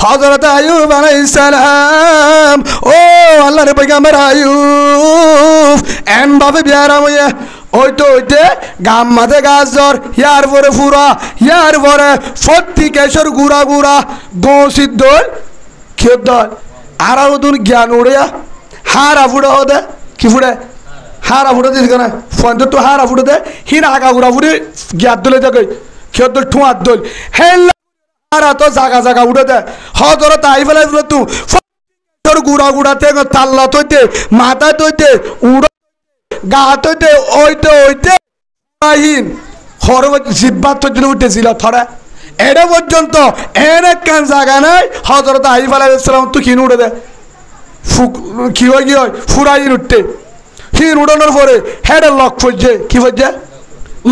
হযরত আইয়ুব আলাইহিস সালাম ও আল্লাহর পয়গম্বর আইয়ুব এন ভাবে বিয়ারা হইয়া ওইতে গাম মাঝে গাজর ইয়ার পরে ফুরা ইয়ার পরে ফত্তি কেশর গুড়া গুড়া গো সিদ্ধ খেদ আর নতুন জ্ঞান উড়িয়া হারা ফুড়ে হদে কি ফুড়ে হারা ফুটে দিস কেন ফোন তো হারা ফুটে দে হিন আগা গুড়া ফুড়ে গিয়ার দলে যাকে খেয়ে দল ঠুয়ার দল হেল্লা হারা তো জাগা জাগা উঠে দে হজরত তাই ফেলাই দিল তু গুড়া গুড়া থেকে তাল্লা তৈতে মাথা তৈতে উড়া গা তৈতে ওইতে হীন হর জিব্বাত তৈতে উঠেছিল থরা এটা পর্যন্ত এনে কেন জায়গা নাই হজরত আইফ আলাইহিসসালাম তো কিন উঠে দে কি হয় ফুরাইন উঠতে হিন উড়ানোর পরে হেডে লক পড়ছে কি পড়ছে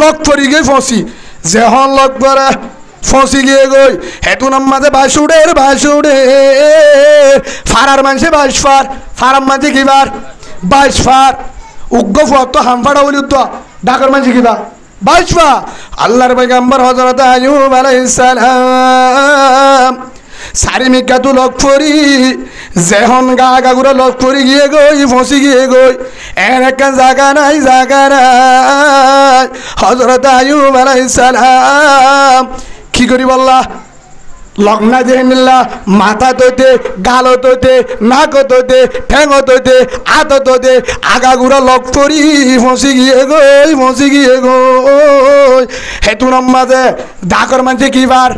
লক পড়ি গিয়ে ফসি যেহন লক পরে ফসি গিয়ে গই হেতু নাম্মাতে বাসুড়ে ফারার মানুষে বাইশফার ফারার মাঝে কিবার বাইশফার উগ্র ফুয়ার তো হামফাড়া বলি তো ডাকার মাঝে কিবা বাইশফা আল্লাহর পয়গম্বর হযরত আইয়ুব আলাইহিস সালাম সারি মিকাতু লক পড়ি যেহন গা গাগুড়া লক পড়ি গিয়ে গই ফসি গিয়ে গই এর একটা জায়গা নাই হযরত আইয়ুব আলাইহিস সালাম কি করি বললা লগ্না যেনিল্লা মাথা তৈতে গাল তৈতে নাক তৈতে ঠ্যাং তৈতে হাত তৈতে আগাগুড়া লক পড়ি ফসি গিয়ে গই হেতু নাম্মাজে ডাকর মানছে কিবার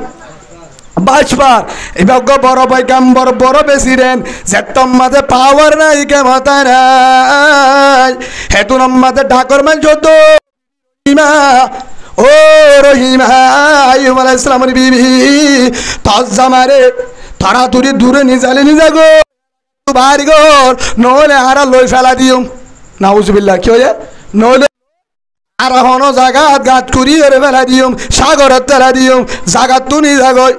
বাসবার এবার বড় পয়গম্বর বড় প্রেসিডেন্ট যে তোমাদের পাওয়ার নাই ক্ষমতা নাই হেতু নাম্মাজে ডাকর মানছ তো ও রহিমা আইয়ুব আলাইহিস সালামের বিবি তজ্জামারে তাড়াতাড়ি দূরে নিজালে নিজা গো বাড়ি ঘর নলে হারা লই ফেলা দিও নাউজুবিল্লাহ কি হয়ে নলে আর হন জায়গা গাত করি এর ফেলা দিও সাগরের তেলা দিও জায়গা তো নিজা গই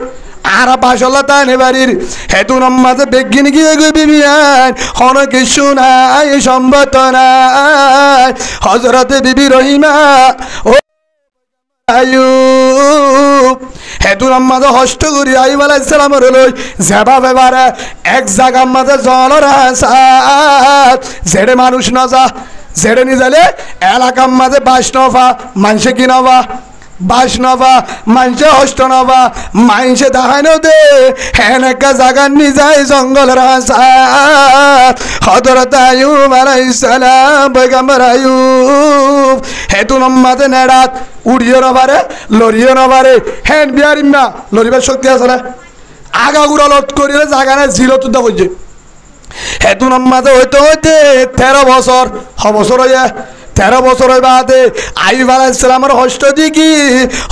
আর পাশলা তানে বাড়ির হেতু নাম্মাজে বেগিন গিয়ে গই বিবিয়ান হন কিছু নাই সম্ভত নাই হযরতে বিবি রহিমা ও আইয়ুব হেতু নাম্মাজে হষ্ট করি আইয়ুব আলাইহিস সালামের লই যাবা বেবারে এক জায়গার মাঝে জলর হাসাত জেড়ে মানুষ না যা জেড়ে নি যালে এলাকার মাঝে বাইশনফা মানুষে কি নবা বাইশনফা মানুষে হষ্ট নবা মানুষে দেখানো দে হেনেকা জায়গা নি যায় জঙ্গলের হাসাত হযরত আইয়ুব আলাইহিস সালাম পয়গম্বর আইয়ুব হেতু নাম্মাজে নেড়াত উড়িও নবারে লড়িও নবারে হ্যান বিয়ারিম না লড়িবার শক্তি আছে না আগা গুড়া লট করিলে জায়গা নাই ঝিল তুদা করছে হেতু নাম্মাজে হইতে 13 বছর বছর হইয়া 13 বছর বাদে আইয়ুব আলাইহিস সালামের হষ্ট দিকি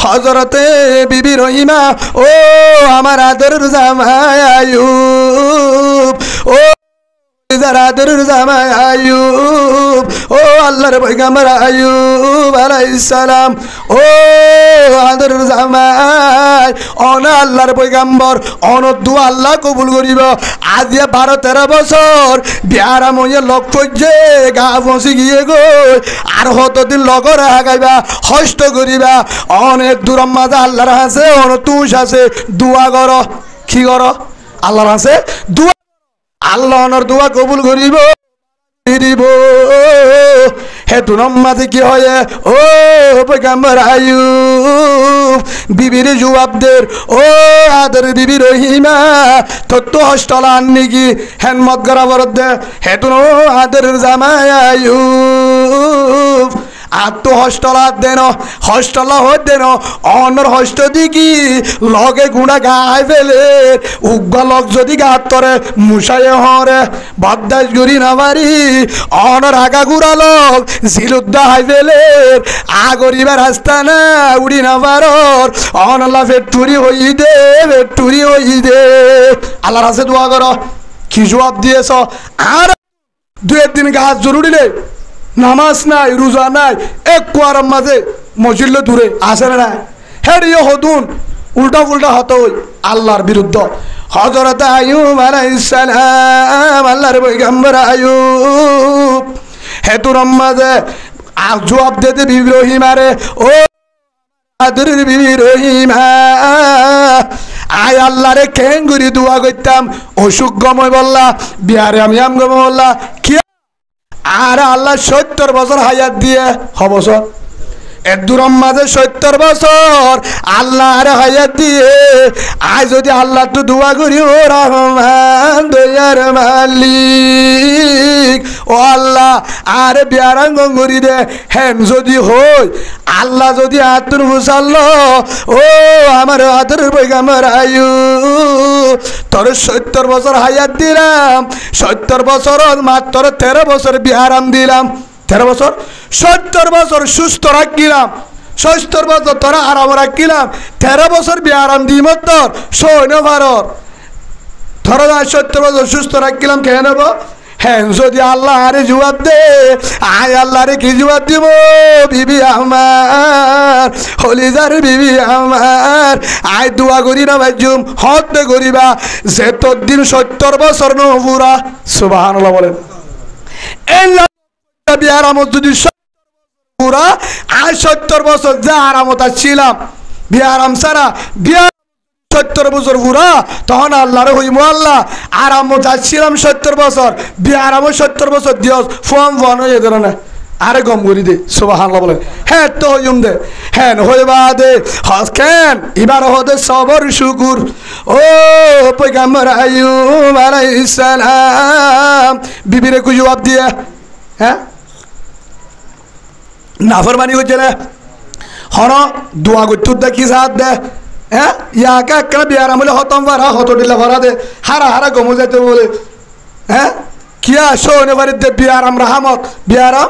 হযরতে বিবি রহিমা ও আমার আদরের জামাই আইয়ুব ও আদরের জামাই আইয়ুব ও আল্লাহর পয়গম্বর আইয়ুব আলাইহিস সালাম ও আদরের জামাই অন আল্লাহর পয়গম্বর অন দুয়া আল্লাহ কবুল করিব আজিয়া 12-13 বছর বিয়ারা মইয়া লক পড়ছে গা ফসি গিয়ে গো আর হতদিন লগর হাগাইবা হষ্ট করিবা অনেক দূর মাঝে আল্লাহর আছে অন তুষ আছে দুয়া কর কি কর আল্লাহর আছে দুয়া আল্লাহ ওনার দোয়া কবুল করিব দিব হেতু নাম্মাজে কি হয় ও পয়গম্বর আইয়ুব বিবির জবাবদের ও আদর বিবি রহিমা তো হস্টলা আননি কি হেন মত গরা বরদে হেতু আদর জামাই আইয়ুব আত্ম হস্টলা দেন হস্টলা দেন অনর হস্ট দিকি লগে গুণা গায়ে ফেলে উগ্র লগ যদি গাত তরে মুসাই হরে বদাস গুড়ি নামারি অনর আগা গুড়া লগ জিলুদ্দা হাই ফেলে আগরিবার রাস্তা না উড়ি নামারর অনলা ফেটুরি হই দে আল্লাহর কাছে দোয়া করো কি জবাব দিয়েছ আর 2 দিন গাছ জরুরি নেই নামাজ নাই রোজা নাই এক কুয়ার মাঝে মসজিদ দূরে আসে না হেডিও হতুন উল্টা ফুল্টা হতো আল্লাহর বিরুদ্ধ হযরত আইয়ুব আলাইহিস সালাম আল্লাহর পয়গম্বর আইয়ুব হেতুর মাঝে জবাব দিতে বিবি রহিমারে ও আদরের বিবি রহিমা আয় আল্লাহরে কেঙ্গুরি দোয়া করতাম অসুখ গময় বললা বিহারে আমি আম গময় বললা কি আর আল্লাহ 70 বছর হায়াত দিয়ে হবছর এদুরম মাঝে 70 বছর আল্লাহ আর হায়াত দিয়ে আজ যদি আল্লাহ তো দোয়া করি ও রহমান দয়ার মালিক ও আল্লাহ আর বিয়ারাঙ্গ করি দে হেন যদি হই আল্লাহ যদি আতুর হুসাল্লো ও আমার আতুর পয়গাম্বর আয়ু তোর 70 বছর হায়াত দিলাম 70 বছর মাত্র 13 বছর বিহারাম দিলাম 13 বছর 70 বছর সুস্থ রাখিলাম 70 বছর তোরা আরাম রাখিলাম 13 বছর বিহারাম দিম তোর সৈন্য ভারত তোরা 70 বছর সুস্থ রাখিলাম কে নেব হ্যাঁ যদি আল্লাহ আরে জবাব দে আয় আল্লাহ রে কি জবাব দিব বিবি আমার হলিজার বিবি আমার আয় দোয়া করি না ভাইজুম হতে করিবা যে তোর দিন 70 বছর নপুরা সুবহানাল্লাহ বলেন বিহারামত যদি পুরা আজ 70 বছর যা আরামত ছিলাম বিহারাম সারা 70 বছর পুরা তখন আল্লাহরে হইমু আল্লাহ আরামত ছিলাম 70 বছর বিহারামও 70 বছর দিয়স ফোন ফোন হয়ে ধরে না আরে গম করি দে সুবহানাল্লাহ বলেন হ্যাঁ তো হইম দে হ্যাঁ হইবা দে কেন এবার হতে সবর শুকুর ও পয়গম্বর আইয়ুব আলাইহিস সালাম বিবিরে কু জবাব দিয়া হ্যাঁ নাফরমানি করছে না হন দোয়া করতে দেখি সাথ দে হ্যাঁ ইয়াকে একটা বিয়ারাম বলে হতম ভাড়া হত দিলে ভরা দে হারা হারা গমু যেতে বলে হ্যাঁ কিয়া শোনে বাড়ির দে বিয়ারাম রাহামত বিয়ারাম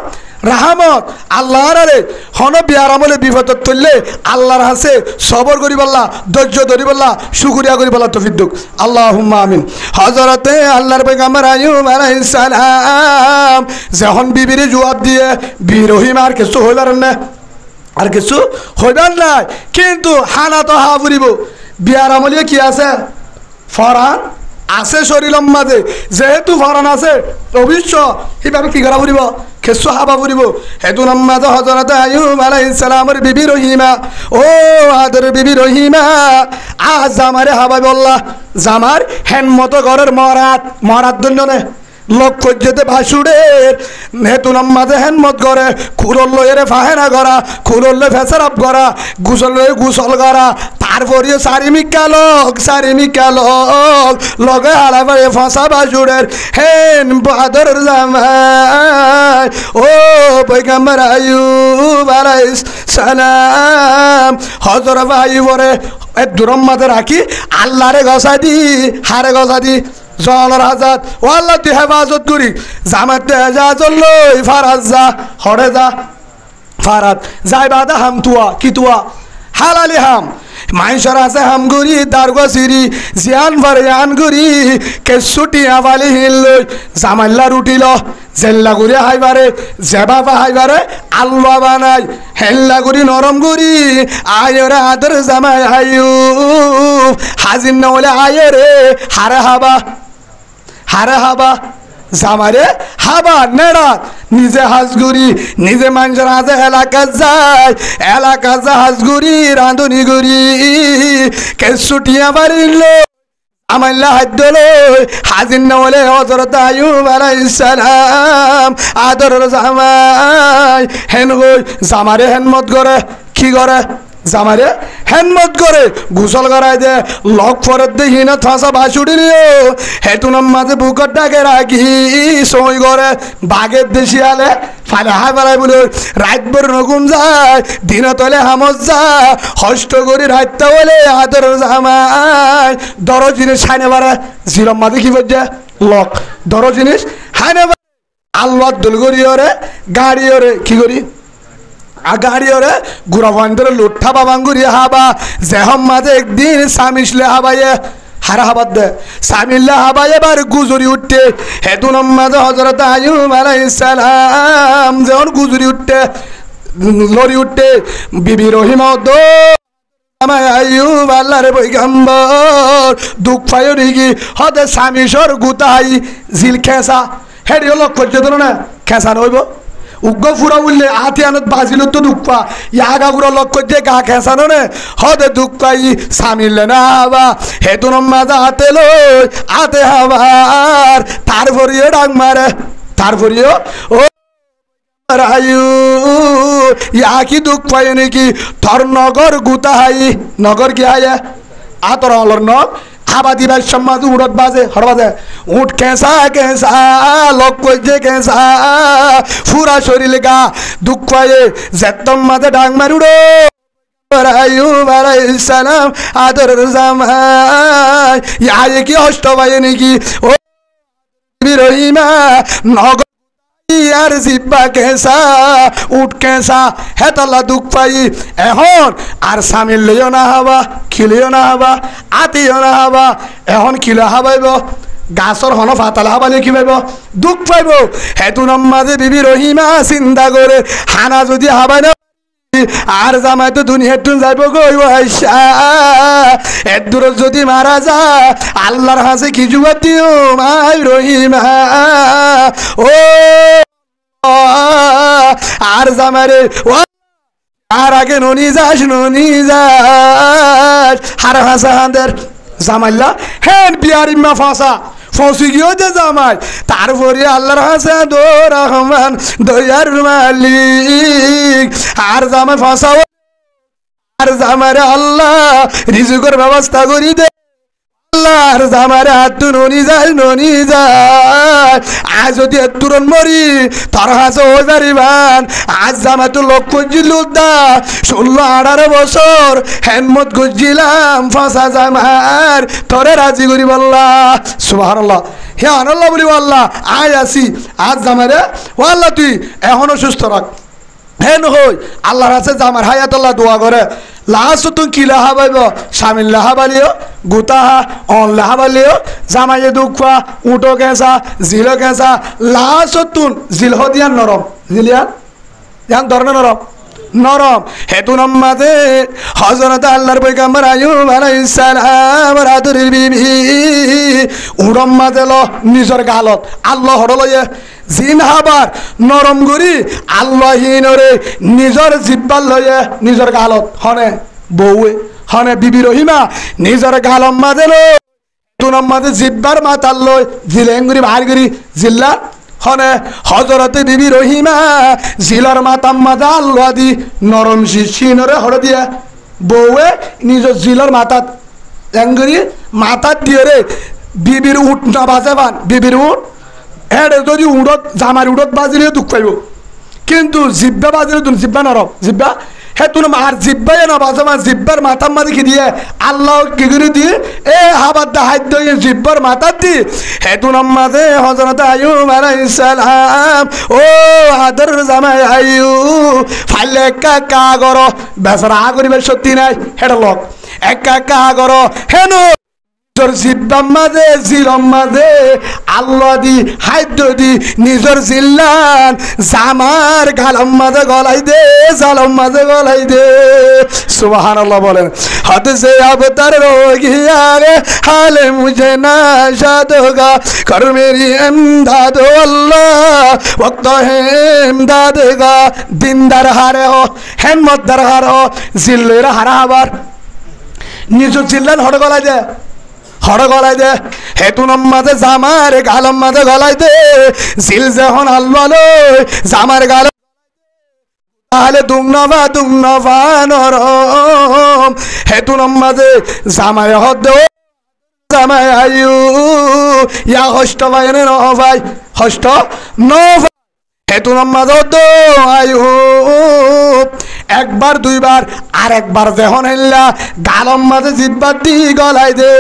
রাহামত আল্লাহর আরে হন বিয়ারাম বলে বিপদ তুললে আল্লাহর হাসে সবর করি বললা ধৈর্য ধরি বললা শুকরিয়া করি বললা তৌফিক দুক আল্লাহুম্মা আমিন হযরতে আল্লাহর পয়গম্বর আইয়ুব আলাইহিস সালাম যখন বিবিরে জবাব দিয়ে বিরহিম আর কিছু হইবার না আর কিছু হইবার নাই কিন্তু হানা তো হা ফুরিব বিয়ারাম বলে কি আছে ফরান আছে শরীরম মাঝে যেহেতু ফরান আছে অবশ্য এইভাবে কি করা ফুরিব কেসু হাবা ফুরিব হেতু নাম্মাদ হযরত আইয়ুব আলাইহিস সালামের বিবি রহিমা ও আদর বিবি রহিমা আজ জামারে হাবা বললা জামার হেন মতো ঘরের মরাত দন্য নে লোক যেতে ভাসুড়ের হেতু নাম্মাদে হেন মত করে খুরল লয়েরে ফাহেনা করা খুরলে ফেসারাপ করা গুসল গুসল করা তারপরে সারিমিকা লোক লগে হারাবারে ফাঁসা ভাসুড়ের হেন বাদর জামাই ও পয়গম্বর আইয়ুব আলাইহিস সালাম হযরত আইয়ুবরে এ দুরম্মাতে রাখি আল্লাহরে গসা দি হারে গসা দি জলর হাজাত ও আল্লাহ তুই হেফাজত করি জামাতে হেফাজত লই ফারাজ যা হরে যা ফারাত যাই বাদা হাম তুয়া কি তুয়া হালালি হাম মাইশর আছে হামগুড়ি দারগো সিরি জিয়ান ভারিয়ান গুড়ি কে ছুটি আবালি হিল জামাল্লা রুটিল জেল্লা গুড়ি হাইবারে জেবাবা হাইবারে আলুয়া বানাই হেল্লা গুড়ি নরম গুড়ি আয়রে আদর জামাই আইয়ুব হাজির না হলে আয়রে হারে হাবা জামারে হাবা নেড়াত নিজে হাজগুড়ি নিজে মানুষের হাজে এলাকা যায় হাজগুড়ি রাঁধুনি গুড়ি কে ছুটিয়া বাড়িল আমাল্লা হাদ্দল হাজির না হলে হযরত আইয়ুব আলাইহিস সালাম আদরের জামাই হেন গই জামারে হেনমত করে কি করে জামারে হেনমত করে গোসল করাই দে লক ফরত দেখি না থাসা ভাসুড়ি নিও হেতুনার মাঝে বুকর ডাকে রাখি সই করে বাঘের দেশি আলে ফালে হাই বেড়াই বলে রাত ভর নগুম যায় দিন তলে হামজ যায় হষ্ট করি রাতটা বলে আদর জামাই দর জিনিস হাইনে বাড়ে জিরম মাঝে কি করছে লক দর জিনিস হাইনে বাড়ে আল্লাহ দোল করি ওরে গাড়ি ওরে কি করি গাড়ি ওরে গুড়া ভান্ডরে লুঠা বাবাঙ্গুরি হাবা জেহম মাঝে একদিন সামিসলে হাবাইয়ে হারা হাবাদ দে সামিল্লা হাবাইয়ে বার গুজরি উঠতে হেতু মাঝে হযরত আইয়ুব আলাইহিস সালাম যখন গুজরি উঠতে লরি উঠতে বিবি রহিমা দো আমায় আইয়ুব আল্লাহর পয়গম্বর দুঃখ পায় নাকি হতে সামিসর গুতাই জিল খেসা হেডি লক্ষ্য করছে না খেসা নইব উগ্র ফুরা উঠলে হাতে আনত বাজিল তো দুঃখ পা ইয়াগা গুড়া লক্ষ্য যে গা খেসানো নে হদে দুঃখ পাই সামিলে না হবা হেতু মাজা হাতে লই হাতে হবার তারপরেও ডাক মারে তারপরেও ও রায়ু ইয়া কি দুঃখ পাই নাকি তোর নগর গুতাহাই নগর কি আয়া আতর অলর ন আবাদি ভাই সমাজ উড়ত বাজে হর বাজে উঠ কেসা কেসা লোক কইছে কেসা পুরা শরীর গা দুঃখ পায়ে যেতম মাঝে ডাক মারুড়ো আইয়ুব আলাইহিস সালাম আদর জামাই ইয়া কি হষ্ট ভাই নাকি ও রহিমা নগর আর জিব্বা কেসা উঠ কেসা হেতাল্লা দুঃখ পাই এখন আর সামিল লইও না হবা খিলিও না হবা আতিও না হবা এখন খিলা হাবাইব গাছর হন ফাতাল হাবালে কি পাইব দুঃখ পাইব হেতু নম্মাজে বিবি রহিমা চিন্তা করে হানা যদি হাবাই না আর জামাই তো দুনিয়ার টুন যাইব গই আইসা এর দূর যদি মারা যা আল্লাহর হাসে কি জবাব দিও মাই রহিমা ও আর জামারে ও আর আগে ননি যাস হার হাসা হাঁদের জামাইল্লা হ্যাঁ বিয়ার ইম্মা ফাঁসা ফসি গিয়েও যে জামাই তারপরে আল্লাহর হাসে দো রহমান দয়ার মালিক আর জামাই ফাঁসাও আর জামারে আল্লাহ রিজুকের ব্যবস্থা করি দে আল্লাহর জামারে হাত ননি যায় আজ যদি তুরন মরি তার হাসে হয়ে পারিবান আজ জামা তো লক্ষ্য জিলুদ্দা 16-18 বছর হেনমত গুজিলাম ফাঁসা জামার তোরে রাজি করি বল্লা সুবহানাল্লাহ হে আনাল্লাহ বলি আল্লাহ আজ আসি আজ জামারে ও আল্লাহ তুই এখনো সুস্থ রাখ হেন হই আল্লাহর কাছে জামার হায়াতুল্লাহ দোয়া করে লাস্ট তুমি কি লাহা পাইব স্বামীর লাহা বালিও গুতাহা অন লাহা বালিও জামাইয়ে দুঃখা উঠো কেঁচা জিল কেঁচা লাস্ট তুন জিল দিয়ান নরম জিলিয়ান ইয়ান ধরনের নরম নরম হেতু নম্মাদে হযরত আল্লাহর পয়গম্বর আইয়ুব আলাইহিস সালাম রাতুরির বিবি উড়ম মাদেল নিজর গালত আল্লাহ হড়লয়ে জিন হাবার নরম গরি আল্লাহীনরে নিজর জিব্বাল লয়ে নিজর গালত হনে বউয়ে হনে বিবি রহিমা নিজর গালম মাদেল তুনম মাদে জিব্বার মাতাল লয় জিলেঙ্গুরি ভার গরি জিল্লা হনে হযরতে বিবি রহিমা জিলার মাতাম মাদা আল্লাহ দি নরম শিনরে হড় দিয়া বউয়ে নিজ জিলার মাতাত এঙ্গুরি মাতাত দিয়ে রে বিবির উঠ না বাজাবান বিবির উঠ এড়ে যদি উড়ত জামার উড়ত বাজিলে দুঃখ পাইব কিন্তু জিব্বা বাজিলে তুমি জিব্বা নরম জিব্বা হে তুমি আর জিব্বাই না বাজাবান জিব্বার মাথার মাঝে কি দিয়ে আল্লাহ কি করে দিয়ে এ হাবার দা হাত দিয়ে জিব্বার মাথার দি হে তুমি মাঝে হযরত আইয়ুব আলাইহিস সালাম ও আদর জামাই আইয়ুব ফাইলে একা কা করো বেচারা আগরিবের সত্যি নাই হেটা লোক একা কা করো হেন তোর জিব্বাম মাঝে জিরম মাঝে আল্লাহ দি হাইদ দি নিজর জিল্লান জামার গালম মাঝে গলাই দে জালম মাঝে গলাই দে সুবহানাল্লাহ বলেন হদ সে আবতার রোগিয়া রে হালে মুঝে না শাদোগা কর মেরি ইমদাদ আল্লাহ ওয়াক্ত হে ইমদাদ গা দিনদার হারে হো হেমত দার হার হো জিল্লের হারা আবার নিজর জিল্লান হড় গলাই দে হড় গলাই দে হেতু নম্মাদে জামার গালম মাদে গলাই দে জিল যখন আল্লাহ জামার গাল তাহলে দুমনবা নরম হেতু নম্মাদে জামায় হদ জামায় আয়ু ইয়া হষ্ট ভাই ন ভাই হষ্ট ন হেতু নম্মাদ আয়ু একবার দুইবার আর একবার যখন হেললা গালম মাঝে জিব্বার দি গলাই দে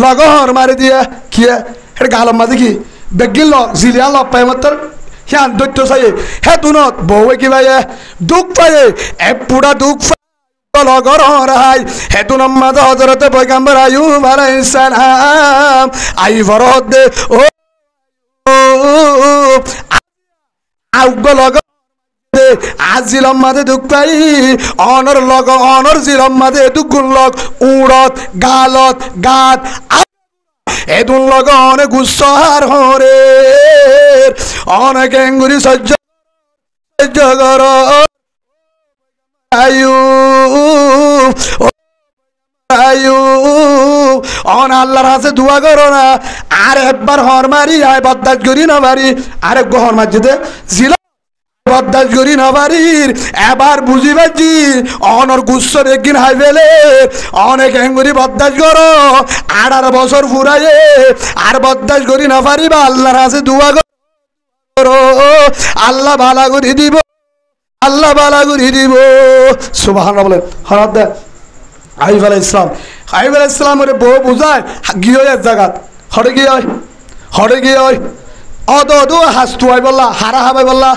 লগর মারি দিয়ে কি গালম মাঝে কি বেগিল জিলিয়া লগ পাই মাত্র হ্যাঁ দৈত্য চাই হে তুনত বউয়ে কি ভাই দুঃখ পায়ে এ পুরা দুঃখ লগর হরাই হে তু নম্মাদ হযরতে পয়গম্বর আইয়ুব আলাইহিস সালাম আই ফরদ দে ও আউগ লগ আজিলম মাদে দুঃখ পাই অনর লগ অনর জিলম মাদে দুগুণ লগ উড়ত গালত গাত এদুন লগ অনেক গুসার হরে অনেক এঙ্গুরি সহ্য জগর অন আল্লাহর কাছে দোয়া করো না আর একবার হর মারি আয় বদাস করি না বাড়ি আরেক হর মারজিতে ছিল বদাস করি না বাড়ির এবার বুঝি পাচ্ছি অনর গুচ্ছ একদিন হাই ফেলে অনেক হ্যাঙ্গুরি বদাস করো 18 বছর ফুরাইয়ে আর বদাস করি না পারিবা আল্লাহর কাছে দোয়া করো আল্লাহ ভালা করে দিব আল্লাহ ভালা করে দিব সুবহানাল্লাহ বলেন হরাত দে আইব আলাইহিস সালাম ওরে বউ বুঝায় গিয়ে এক জায়গা হরে গিয়ে অদো হাসতু আই বললা হারা হাবাই বললা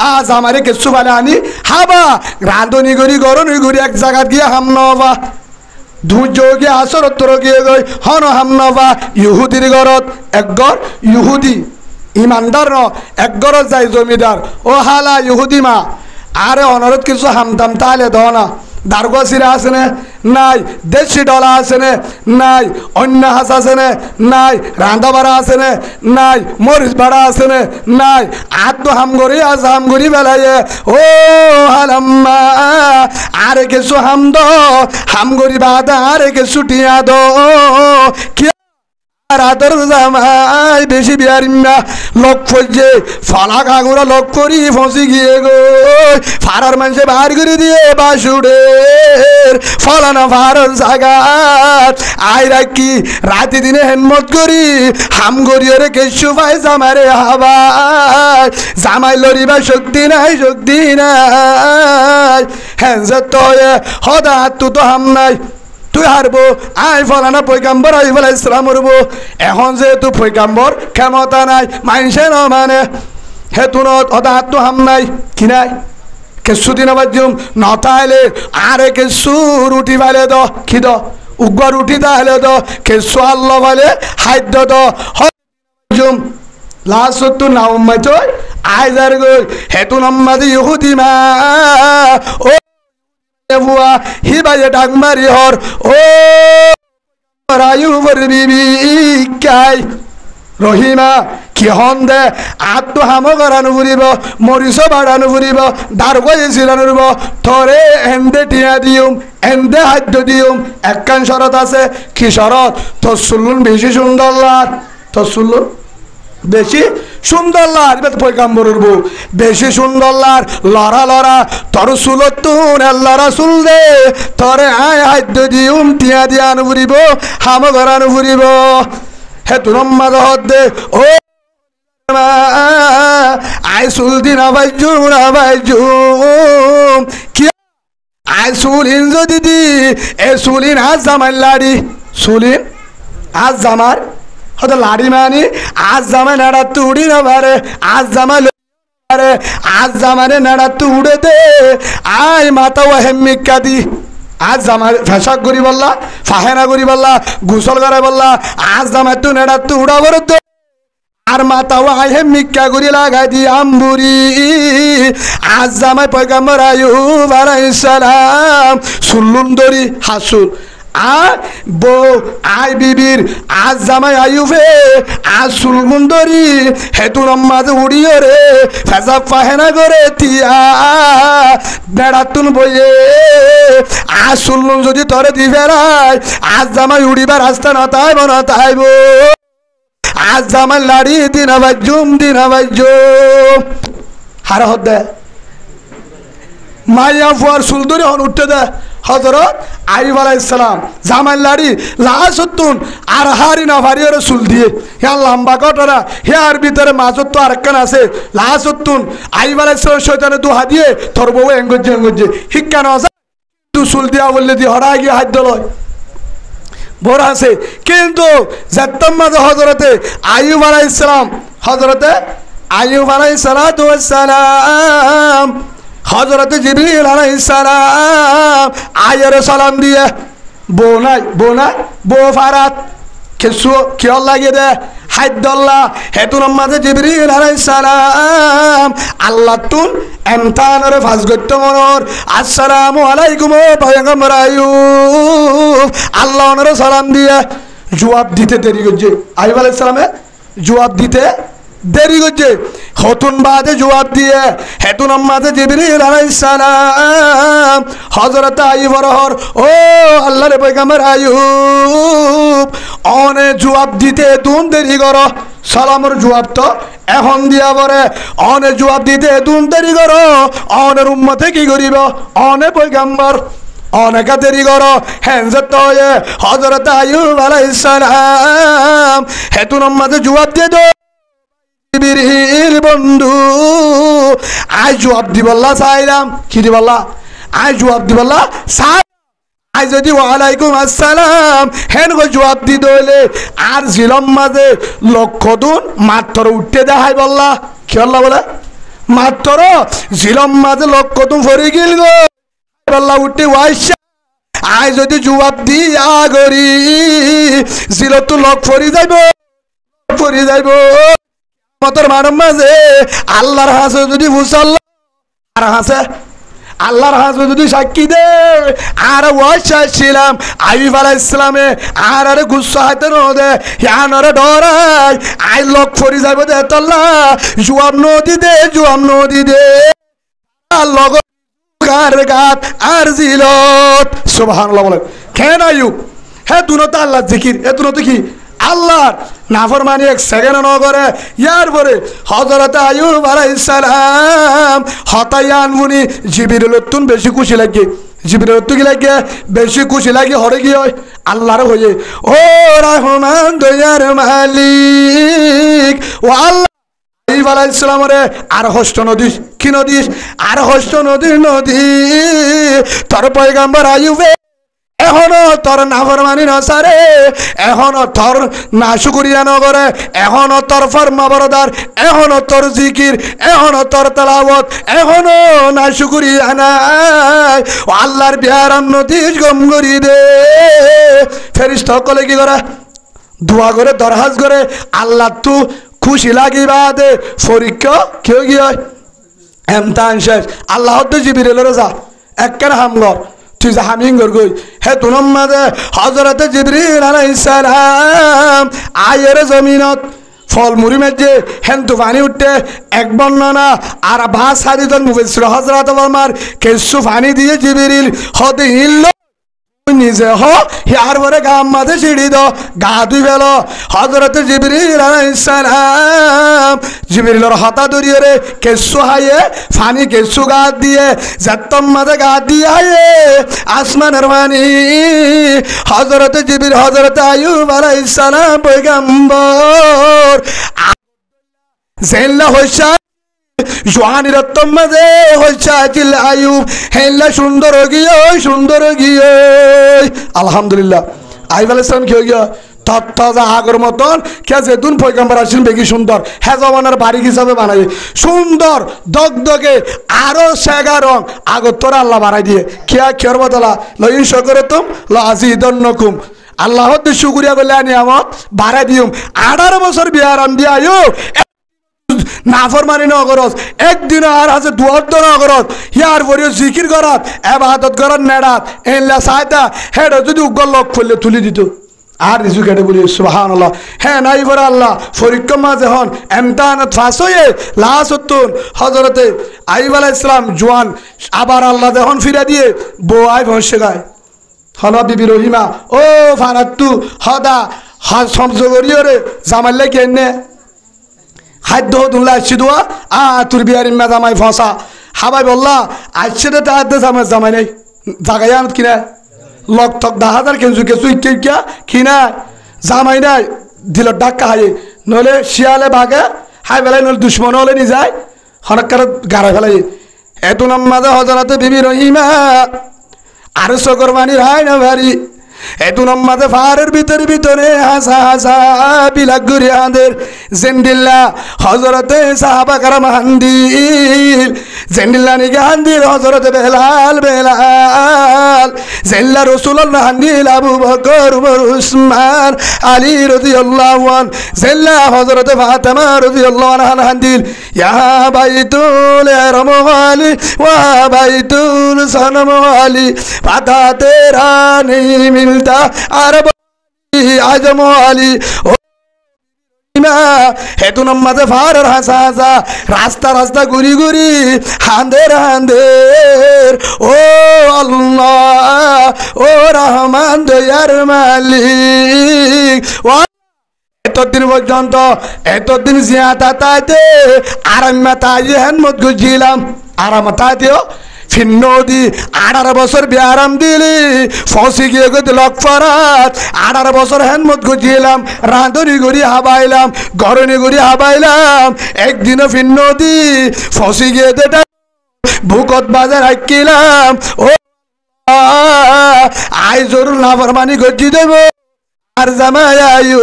আজ আমারে কিছু ভালো আনি হাবা রাঁধনি করি গরনি করি এক জায়গা গিয়ে হাম নবা ধৈর্য গিয়ে আসরত্তর গিয়ে গই হন হাম নবা ইহুদির ঘরত একগর ইহুদি ইমানদার ন একগরত যাই জমিদার ও হালা ইহুদি মা আরে অনরত কিছু হামতাম তাহলে দ না দারগো সিরা আছে না নাই দেশি ডলা আছে না নাই অন্য হাঁস আছে না নাই রাঁধা বাড়া আছে না নাই মরিচ বাড়া আছে না নাই আর তো হামগরি আজ হামগরি বেলায় ও হালাম্মা আরে কিছু হাম দো হামগরি বাদা আরে কিছু টিয়া দো কি রাতের জামাই বেশি বিয়ারিমা লোক ফজে ফলা কাগুরা লোক করি ফসি গিয়ে গো ফারার মানুষে বার করে দিয়ে বাসুডের ফলানা ফারার জাগাত আই রাখি রাতে দিনে হেনমত করি হাম গরিয়রে কেশু ভাই জামারে হাবাই জামাই লরিবা শক্তি নাই হ্যাঁ যে তো হদা তু তো হাম নাই তুই হারবো আই ফলানা পয়গাম্বর আইব আলাইহিস সালাম হরবো এখন যেহেতু পয়গাম্বর ক্ষমতা নাই মাইনসে ন মানে হেতুনত অদাত হাম নাই কি নাই কেসু দিন বাজুম নতাইলে আরে কেসু রুটি ভালে দ কি দ উগ্র রুটি তাহলে দ কেসু আল্লাহ ভালে খাদ্য দ হজুম লাসতু নাউম্মাই তো আইজার গই হেতু নম্মাদি ইহুদি মা ও বুয়া হিবায়ে ডাক মারি হর ও রায়ু বিবি কাই রহিমা কি হন দে আত্ম হাম করানো ফুরিব মরিচ বাড়ানো ফুরিব দারগয়ে চিরানো ফুরিব থরে এন্দে টিয়া দিউম এন্দে খাদ্য দিউম একখান শরত আছে কি শরত তোর সুলুন বেশি সুন্দর লাগ তোর সুলুন বেশি সুন্দর লার পয়গাম্বরের বউ বেশি সুন্দর লার লড়া তোর সুলতুন আল্লাহ রাসূল দে তোরে আয় হাদ্য দিউম টিয়া দিয়া আনু ফুরিব হাম করানো ফুরিব হে তুর হদ দে ও আই সুল দিন বাইজুম কি আই সুলিন যদি দি এ সুলিন আজ জামাই লাড়ি সুলিন আজ জামার হয়তো লাড়ি মানি আজ জামাই নাড়া তু উড়ি না পারে আজ জামাই আজ জামানে নাড়া তু উড়ে দে আয় মাতা ও হেমিকা দি আজ জামাই ফেসাক করি বললা ফাহেনা করি বললা গোসল করে বললা আজ জামাই তু নেড়া তু উড়া করে দে আর মাতা ও হেমিকা করি লাগাই দি আম্বুরি আজ জামাই পয়গাম্বর আইয়ুব আলাইহিস সালাম সুল্লুন দরি হাসুল আর বউ আই বিবির আজ জামাই আইয়ুবে আজ সুলমুন্দরি হেতু রম্মাজ উড়িয়ে রে ফেজা ফাহেনা করে তিয়া বেড়াতুন বইয়ে আজ সুলমুন যদি তরে দি বেড়ায় আজ জামাই উড়িবার রাস্তা নতাইব আজ জামাই লাড়ি দিন বাজুম হারা হদ দে মাইয়া ফুয়ার সুলদরি হন উঠতে দে হযরত আইয়ুব আলাইহিস সালাম জামাই লাড়ি লাসতুন আর হারি না ভারি ওরে সুল দিয়ে হে লম্বা কটরা হে আর ভিতরে মাঝত তো আরেকখান আছে লাসতুন আইয়ুব আলাইহিস সালাম শয়তানে দুহা দিয়ে তোর বউ এঙ্গজে হিক্কান আছে তু সুল দিয়া বললে দি হড়া গিয়ে হাত দলয় বড় আছে কিন্তু জাত্তাম মাঝে হযরতে আইয়ুব আলাইহিস সালাম হযরতে আইয়ুব আলাইহিস সালাম হযরত জিবরিল আলাইহিস সালাম আয়ের সালাম দিয়ে বো ফারাত কিছু কিয় লাগে দে হাইদুল্লাহ হেতুন মাঝে জিবরিল আলাইহিস সালাম আল্লাহ তুন এমতানরে ফাজ গত্য মনর আসসালামু আলাইকুম পয়গম্বর আইয়ুব আল্লাহ ওনারে সালাম দিয়ে জবাব দিতে দেরি করছে আইয়ুব আলাইহিস সালামে জবাব দিতে দেরি করছে হতুন বাদে জবাব দিয়ে হেতুন আম্মাদে জিবরিল আলাইহিস সালাম হযরত আইয়ুব রহর ও আল্লাহর পয়গম্বর আইয়ুব অনে জবাব দিতে তুম দেরি করো সালামের জবাব তো এখন দিয়া পরে অনে জবাব দিতে তুম দেরি করো অনের উম্মতে কি করিব অনে পয়গম্বর অনেক দেরি করো হ্যাঁ তো হযরত আইয়ুব আলাইহিস সালাম হেতুন আম্মাদে জবাব দিয়ে দো জিবরিল বন্ধু আজ জবাব দিবল্লা চাইলাম কি দিবল্লা আজ জবাব দিবল্লা চাই আজ যদি ওয়ালাইকুম আসসালাম হেন গো জবাব দি দইলে আর জিলম মাঝে লক্ষ দুন মাত্র উঠতে দেখাই বললা কি বললা বলে মাত্র জিলম মাঝে লক্ষ দুন ফরি গিল গো বললা উঠতে ওয়াইসা আজ যদি জবাব দি আগরি জিল তো লক ফরি যাইব মতর মানব মাঝে আল্লাহর হাসে যদি মুসাল্লাহ আর হাসে আল্লাহর হাসে যদি সাক্ষী দে আর ওয়াইছিলাম আইয়ুব আলাইহিস সালামে আর আরে গুসা হাতে ন দে ইয়ানরে ডরাই আই লক ফরি যাইব দে তল্লা জুয়াম নদী দে লগ কার গাত আর জিলত সুবহানাল্লাহ বলে কেন আইয়ুব হে দুনো তো আল্লাহর জিকির এ দুনো তো কি আল্লাহর নাফরমানি এক সেকেন্ড ন করে ইয়ার পরে হযরত আইয়ুব আলাইহিস সালাম হতায়ান মুনি জিবরিল তুন বেশি খুশি লাগে জিবরিল তো কি লাগে বেশি খুশি লাগে হরে কি হয় আল্লাহর হয়ে ও রহমান দয়ার মালিক ও আল্লাহ আইয়ুব আলাইহিস সালামরে আর হস্ত নদী কি নদী আর হস্ত নদী তোর পয়গম্বর আইয়ুবে এখনো তোর নাফরমানি নসারে এখনো তোর নাশুকরিয়া নগরে এখনো তোর ফরমাবরদার এখনো তোর জিকির এখনো তোর তেলাওয়াত এখনো নাশুকরিয়া নাই ও আল্লাহর বিহারাম নদীজ গম করি দে ফেরেশতা সকলে কি করে দোয়া করে দরখাস্ত করে আল্লাহ তু খুশি লাগিবা দে পরীক্ষা কেউ কি হয় এমতান শেষ আল্লাহ তো জিবরিলের যা একখান হামগর তুই যা হামিং গই হে তুনম মাদে হযরত জিবরিল আলাইহিস সালাম আয়ের জমিনত ফল মুড়ি মেজে হেন তুফানি উঠতে এক বর্ণনা আর ভাস হাদিদন মুফাসসির হযরত ওমর কেসু ফানি দিয়ে জিবরিল হতে ইল্ল নিজে হ ইয়ার পরে গাম মাঝে ছিড়ি দো গা ধুই ফেল হযরত জিবরিল আলাইহিস সালাম জিবরিলের হাতা ধরিয়ে রে কেসু হাইয়ে ফানি কেসু গা দিয়ে জাতম মাঝে গা দিয়ে হাইয়ে আসমানের পানি হযরত জিবরিল হযরত আইয়ুব আলাইহিস সালাম পয়গম্বর জেল্লা হইসা জোয়ানি রত্তম মাঝে হইসা চিল আইয়ুব হেল্লা সুন্দর গিয়ে আলহামদুলিল্লাহ আইয়ুব আলাইহিস সালাম কি হয়ে গিয়া তত্তাজা আগর মতন কে যেদিন পয়গম্বর আসেন বেশি সুন্দর হ্যাঁ জমানার বাড়ি হিসাবে বানাই সুন্দর দগদগে আরো সেগা রং আগর তোর আল্লাহ বাড়াই দিয়ে খেয়ার বদলা লইন শকরে তুম লাজিদন্নকুম আল্লাহর শুকরিয়া করলে আনি আমার বাড়াই দিউম 18 বছর বিয়ারাম দিয়া আইয়ুব নাফরমানি নগরত একদিন আর আছে দুয়াদ্দ নগরত ইয়ার পরে জিকির করাত ইবাদত করাত নেড়াত এলা সাইতা হেড যদি উগল লক ফুললে তুলি দিত আর রিজু কেটে বলি সুবহানাল্লাহ হ্যাঁ নাই পরে আল্লাহ পরীক্ষা মাঝে হন এমতাহানত ফাঁস হয়ে লাসতুন হযরতে আইয়ুব আলাইহিস সালাম জওয়ান আবার আল্লাহ যখন ফিরা দিয়ে বউ আই বসে গায় হলো বিবি রহিমা ও ফারাতু হদা হাজ সমজগরিও রে জামাইলে কেনে খাদ্য দুল্লা আসছি দোয়া তোর বিয়ারির মা জামাই ফসা হাবাই বললা আসছে তো তাহার জামাই নেই জাগাই আনত কিনা লক থক 10,000 কেঁচু কিনা জামাই নাই দিল ডাক্কা হাই নইলে শিয়ালে বাঘে হাই বেলায় নইলে দুশ্মন হলে নি যায় হনকার গাড়া ফেলাই এত নামাজে হযরত বিবি রহিমা আর সকর বাণীর হাই না ভারী এতু নম্মাদে ফারের ভিতরে হাসা বিলাক গুরি আদের জেন্ডিল্লা হযরতে সাহাবা কারাম হান্দিল জেন্ডিল্লা নিকে হান্দিল হযরতে বেলাল জেল্লা রাসূলুল্লাহ হান্দিল আবু বকর উমর উসমান আলী রাদিয়াল্লাহু আন জেল্লা হযরতে ফাতেমা রাদিয়াল্লাহু আনহা হান্দিল ইয়া বাইতুল রমহালি ওয়া বাইতুল সনমহালি পাতা তেরা নেই মিলতা আরব আজম আলী দিলাম হেতু নামাজে ফারের হাসা হাসা রাস্তা রাস্তা ঘুরি ঘুরি হাঁদের হাঁদের ও আল্লাহ ও রহমান দয়ার মালিক এতদিন পর্যন্ত এতদিন জিয়াতা তাইতে আরামা তাই হেনমত গুজিলাম আরামা তাইতেও ফিন্নদি 18 বছর বিয়ারাম দিলি ফসি গিয়ে গতি লক্ষরাত 18 বছর হেনমত গুজিলাম রাঁধুনি গড়ি হাবাইলাম গরনি গড়ি হাবাইলাম একদিনও ফিন্নদি ফসি গিয়ে দেটা ভুকত বাজার হাকিলাম ও আই জরুর না ফরমানি গজি দেব আর জামায়ায়ু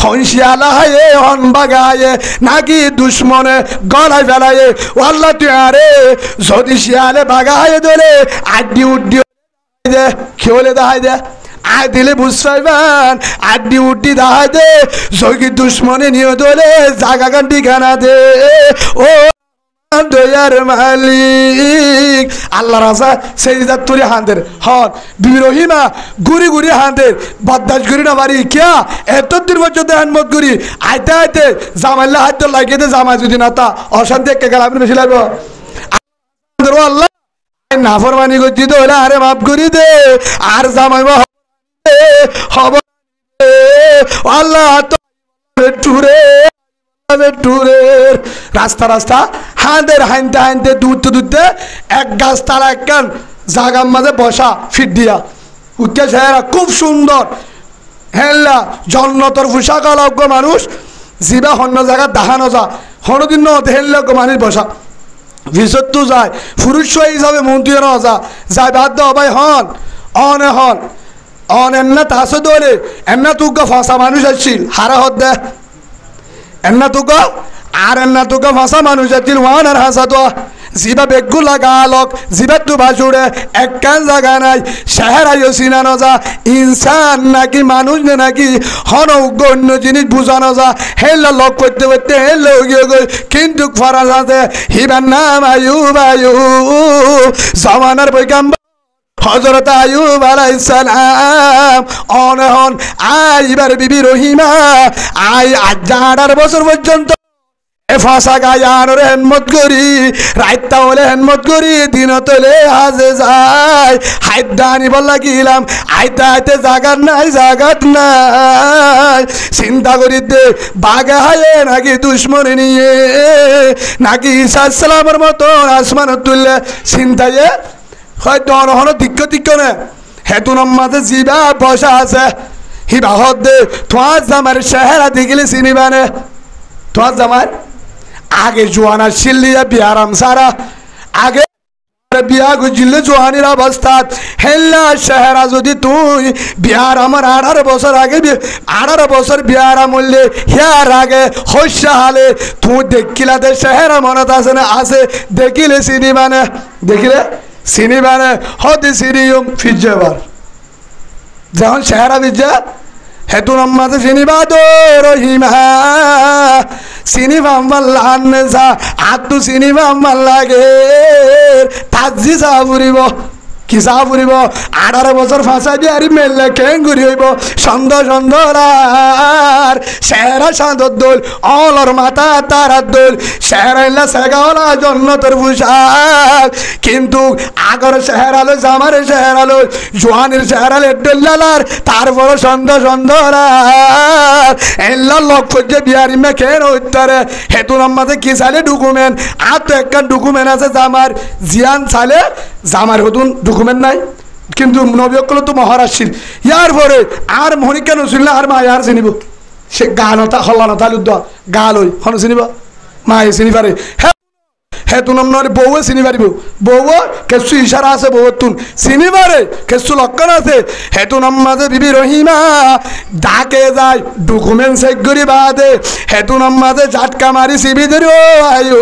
হনশিয়ালা হায়ে হন বাগায়ে নাকি দুশ্মনে গলায় ফেলায়ে আল্লাহ তুই আরে যদি শিয়ালে বাগায়ে ধরে আড্ডি উড্ডি দে খেলে দেখাই দে আয় দিলে বুঝবান আড্ডি উড্ডি দেখাই দে যদি দুশ্মনে নিয়ে ধরে জাগা গান ঠিকানা দে ও দয়ার মালিক আল্লাহ রাজা সেইদার তুরি হাঁদের হন বিরহিমা গুড়ি গুড়ি হাঁদের বদাস গুড়ি না বাড়ি কিয়া এতদিন পর্যন্ত হেনমত গুড়ি আইতে আইতে জামাইলে হাতে লাগিয়ে দে জামাই যদি না তা অশান্তি একে গেল আপনি বেশি লাগবে আল্লাহ নাফরমানি করছি তো হলে আরে মাফ করি দে আর জামাই হব আল্লাহ টুরে টুরের রাস্তা রাস্তা হাঁদের হাইনতে হাইনতে দূরতে দূরতে এক গাছ তারা একখান জাগার মাঝে বসা ফিট দিয়া উঠতে সেরা খুব সুন্দর হেল্লা জন্নতর পোশাক অলজ্ঞ মানুষ জিবা অন্য জায়গা দেখানো যা হনদিন হেল্লজ্ঞ মানুষ বসা ভিতর যায় পুরুষ হিসাবে মন্ত্রী না যায় বাদ দাও ভাই হন অনে হন অন এমনা তাসে দলে এমনা তুগা ফাঁসা মানুষ আসছিল হারা হদ দে এমনা তুগা আর এমনা তুগা ফাঁসা মানুষ আসছিল ওয়ান আর হাসা তো জিবা বেগু লাগালক জিবা তু বাসুড়ে এক কান জায়গা নাই শহর আইও চিনানো যা ইনসান নাকি মানুষ নাকি হন উগ্র অন্য জিনিস বুঝানো যা হেল্লা লক করতে করতে হেল্লা গিয়ে গই কিন্তু ফরাজ আছে হিবার নাম আয়ুব আয়ুব জমানার বৈকাম্বা হযরত আইয়ুব আলাইহিস সালাম অনহন আইবার বিবি রহিমা আই 18 বছর পর্যন্ত ফাঁসা গায়ানোর হেনমত করি রাইতা হলে হেনমত করি দিন তোলে হাজে যায় হাইদানি বললা গিলাম আইতে আইতে জাগাত নাই জাগাত নাই চিন্তা করি দে বাগে হায়ে নাকি দুশ্মন নিয়ে নাকি ঈসা সালামের মতো আসমান তুললে চিন্তায়ে হয়তো অনহন দিক্ক দিক্ক নে হেতু নম্মাতে জিবা বসা আছে হিবা হদ দে তোমার জামার চেহারা দেখিলে চিনিবানে তোমার জামার আগে জোয়ানা শিল্লিয়া বিয়ারাম সারা আগে বিয়া গুজিলে জোয়ানির অবস্থা হেল্লা চেহারা যদি তুই বিয়ার আমার 18 বছর আগে 18 বছর বিয়ারা মূল্যে হিয়ার আগে হস্যা হালে তুই দেখিলা দে চেহারা মনত আছে না আছে দেখিলে চিনিবানে দেখিলে চিনিবানে হতে চিনিয়ম ফিজবার যখন চেহারা বিজা হেতু নম্মাতে চিনিবা দো রহিমা চিনিবা মাল্লা আতু চিনিবা মাল্লাগে তাজি চা ফুরিব কি চা ফুরিব 18 বছর ফাঁসা দিয়ে আর মেললে কেঙ্গুরি হইব সন্দ সন্দরার সেরা সাঁদর দোল অলর মাথা তারার দোল সেরাইলা সেগাওয়ালা জন্নতর পোশাক কিন্তু আগর সেহরালো জামার সেহরালো জোয়ানের সেহরালো ডল্লালার তারপর সন্দ সন্দরার এল্লা লক্ষ্য যে বিহারি মেখেন উত্তরে হেতু নম্মাতে কি চালে ডকুমেন্ট আর তো একটা ডকুমেন্ট আছে জামার জিয়ান চালে জামার হতুন ডকুমেন্ট নাই কিন্তু নবীকল তো মহারাষ্ট্রের ইয়ার পরে আর মনিকা নছিল না আর মা আর চিনিব সে গানতা হল্লানতা লুদ্ধ গাল হই হন চিনিব মায়ে চিনি পারে হেতু নম্বর বউয়ে চিনি পারিব বউ কেসু ইশারা আছে বউর তুন চিনি পারে কেসু লক্ষণ আছে হেতু নম্বরে বিবি রহিমা ডাকে যায় ডকুমেন্ট চেক করি বাদে হেতু নম্বরে ঝাটকা মারি চিবি ধরি আয়ো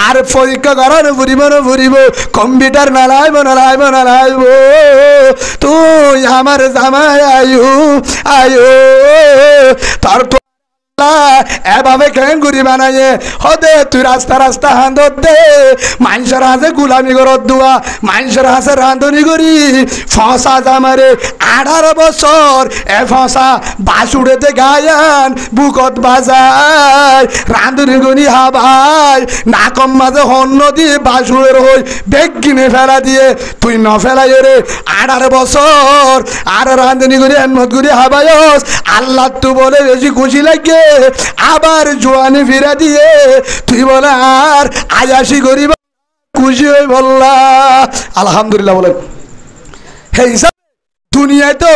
আর পরীক্ষা করানো ফুরিব কম্পিউটার নালাইব তুই আমার জামাই আয়ো আয়ো তার এভাবে কেঙ্গুরি বানাইয়ে হদে তুই রাস্তা রাস্তা হাঁদত দে মানুষের হাতে গুলামি করত দুয়া মানুষের হাতে রাঁধুনি করি ফসা জামারে 18 বছর এ ফসা বাসুড়েতে গায়ান বুকত বাজায় রাঁধুনি গুনি হাবাই নাকম মাঝে হন্য দিয়ে বাসুড়ের হই বেগ কিনে ফেলা দিয়ে তুই ন ফেলাই রে 18 বছর আর রাঁধুনি গুনি হেনমত গুলি হাবায়স আল্লাহ তু বলে বেশি খুশি লাগে আবার জোয়ানি ফিরা দিয়ে তুই বলে আর আয়াসি গরিব খুশি হয়ে বললা আলহামদুলিল্লাহ বলে হে হিসাবে দুনিয়ায় তো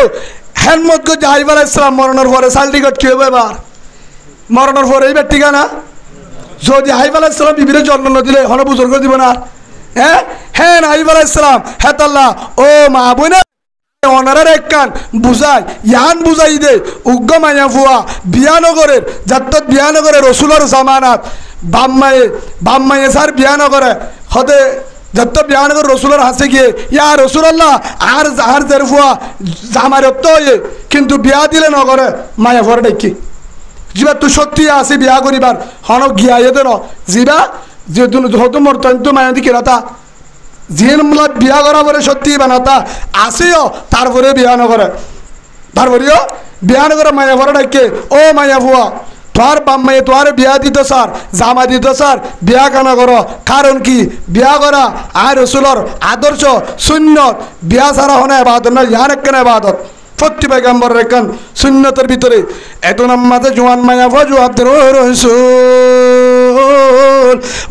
হেনমত গো জাহিব আলাইহিস সালাম মরণের পরে সালটিকট কি হবে এবার মরণের পরে এই ঠিকানা যদি জাহিব আলাইহিস সালাম বিবিরে জন্ম না দিলে হন বুজুর্গ দিব না হ্যাঁ হ্যাঁ জাহিব আলাইহিস সালাম হে আল্লাহ ও মা বোনা অনারের এক কান বুঝাই ইয়ান বুঝাই দে উগ্র মায়া ফুয়া বিয়ানগরের যাত্তত বিয়ানগরের রসুলের জামানাত বাম্মায়ে স্যার বিয়ানগরে হতে যত বিয়ানগর রসুলের হাসে গিয়ে ইয়া রসুল্লাহ আর জাহার দের ফুয়া জামার তো কিন্তু বিয়া দিলে নগরে মায়া ফুয়ার ডেকি যা তুই সত্যি আসি বিয়া করিবার হন গিয়া এদের যা যে হতো মোর তন্ত মায়া দি কিরাতা জিন মূলত বিয়া করা পরে সত্যি বানাতা আসিও তারপরে বিয়া নগরে তারপরেও বিয়া নগরে মায়া ভরা ডাকে ও মায়া ভুয়া তোর বাম্মায়ে তোর বিয়া দিত স্যার জামা দিত স্যার বিয়া কেন করো কারণ কি বিয়া করা আর রসুলর আদর্শ সুন্নত বিয়া ছাড়া হনে ইবাদত না ইয়ার একখানে ইবাদত প্রতি পয়গম্বরের একখান সুন্নতের ভিতরে এত নামাজে জোয়ান মায়া ভুয়া জবাবদের ও রসুল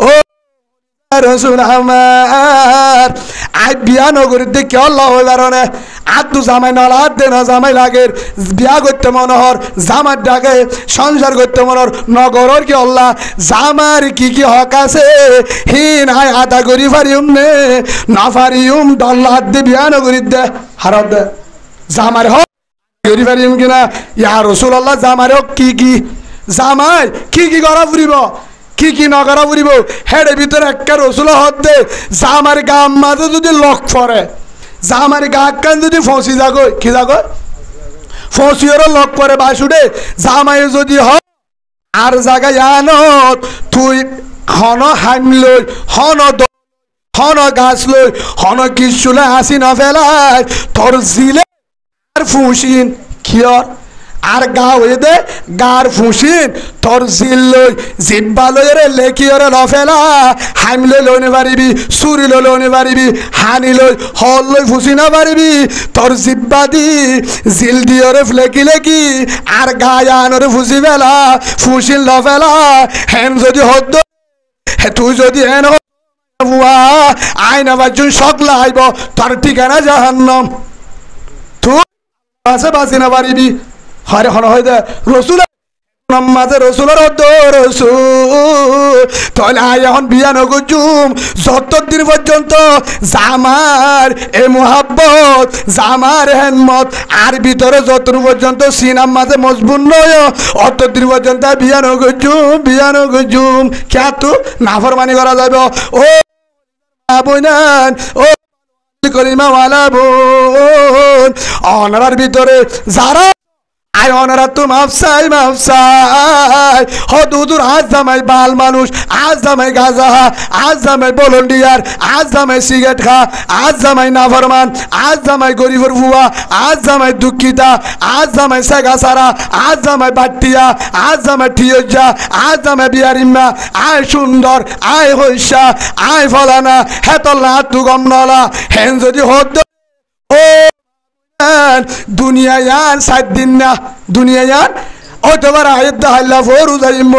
ও রসুল আমার আই বিয়া নগরীতে কে আল্লাহ কারণে আদু জামাই নলাদ দে না জামাই লাগে বিয়া করতে মনোহর জামার ডাকে সংসার করতে মনোহর নগরর কি আল্লাহ জামার কি কি হক আছে হিন আয় আদা করি ফারিউম নে না ফারিউম দল্লাদ দে বিয়া নগরীত দে হারাত দে জামার হক করি ফারিউম কিনা ইয়া রসুল আল্লাহ জামার হক কি জামাই কি করা ফুরিব কি নগরা ফুরিব হেডের ভিতরে একটা রসুল হতে জামার গাম মাঝে যদি লক পরে জামার গা কান যদি ফসি যাগো কি যাগো ফসিওর লক পরে বাসুডে জামাই যদি হয় আর জায়গা জানত তুই হন হাইম লই হন গাছ লই হন কিসুলে হাসি না ফেলায় তোর জিলে আর ফুসিন কিয়র আর গা হয়ে দে গার ফুসিন তোর জিল লই জিব্বা লইরে লেকিয়রে লফেলা হাইমলে লইনে পারিবি সুরি লইনে পারিবি হানি লই হল লই ফুসি না পারিবি তোর জিব্বা দি জিল দিয়রে লেকি আর গায়ানরে ফুসি ফেলা ফুসিন লফেলা হেন যদি হদ তুই যদি হেন বুয়া আইনা বাজুন সকলা আইব তোর ঠিকানা জাহান্নাম তুই আছে বাঁচি না পারিবি হরে হন হয়ে যায় রসুল নামাজে রসুলের রসুল তাহলে আয় এখন বিয়া নগুজুম যতদিন পর্যন্ত জামার এ মোহাব্বত জামার হেনমত আর ভিতরে যতদিন পর্যন্ত সিনাম মাঝে মজবুত নয় অতদিন পর্যন্ত বিয়া নগুজুম কে তো নাফরমানি করা যাবে ও বইনান ও কলিমাওয়ালা বোন অনার ভিতরে যারা আয় অনারা তো মাফসাই হদুদুর আজ জামাই বাল মানুষ আজ জামাই গাজা আজ জামাই ভলান্টিয়ার আজ জামাই সিগারেট খা আজ জামাই নাফরমান আজ জামাই গরিবর ভুয়া আজ জামাই দুঃখিতা আজ জামাই সেগা সারা আজ জামাই বাট্টিয়া আজ জামাই ঠিয়জা আজ জামাই বিয়ারিম্মা আয় সুন্দর আয় হইসা আয় ফলানা হেতল্লা তু গম নলা হেন যদি হদ ও দুনিয়ায়ান 7 দিন না দুনিয়ায়ান ও তোমার আয়াত হাল্লা ফরু যাইম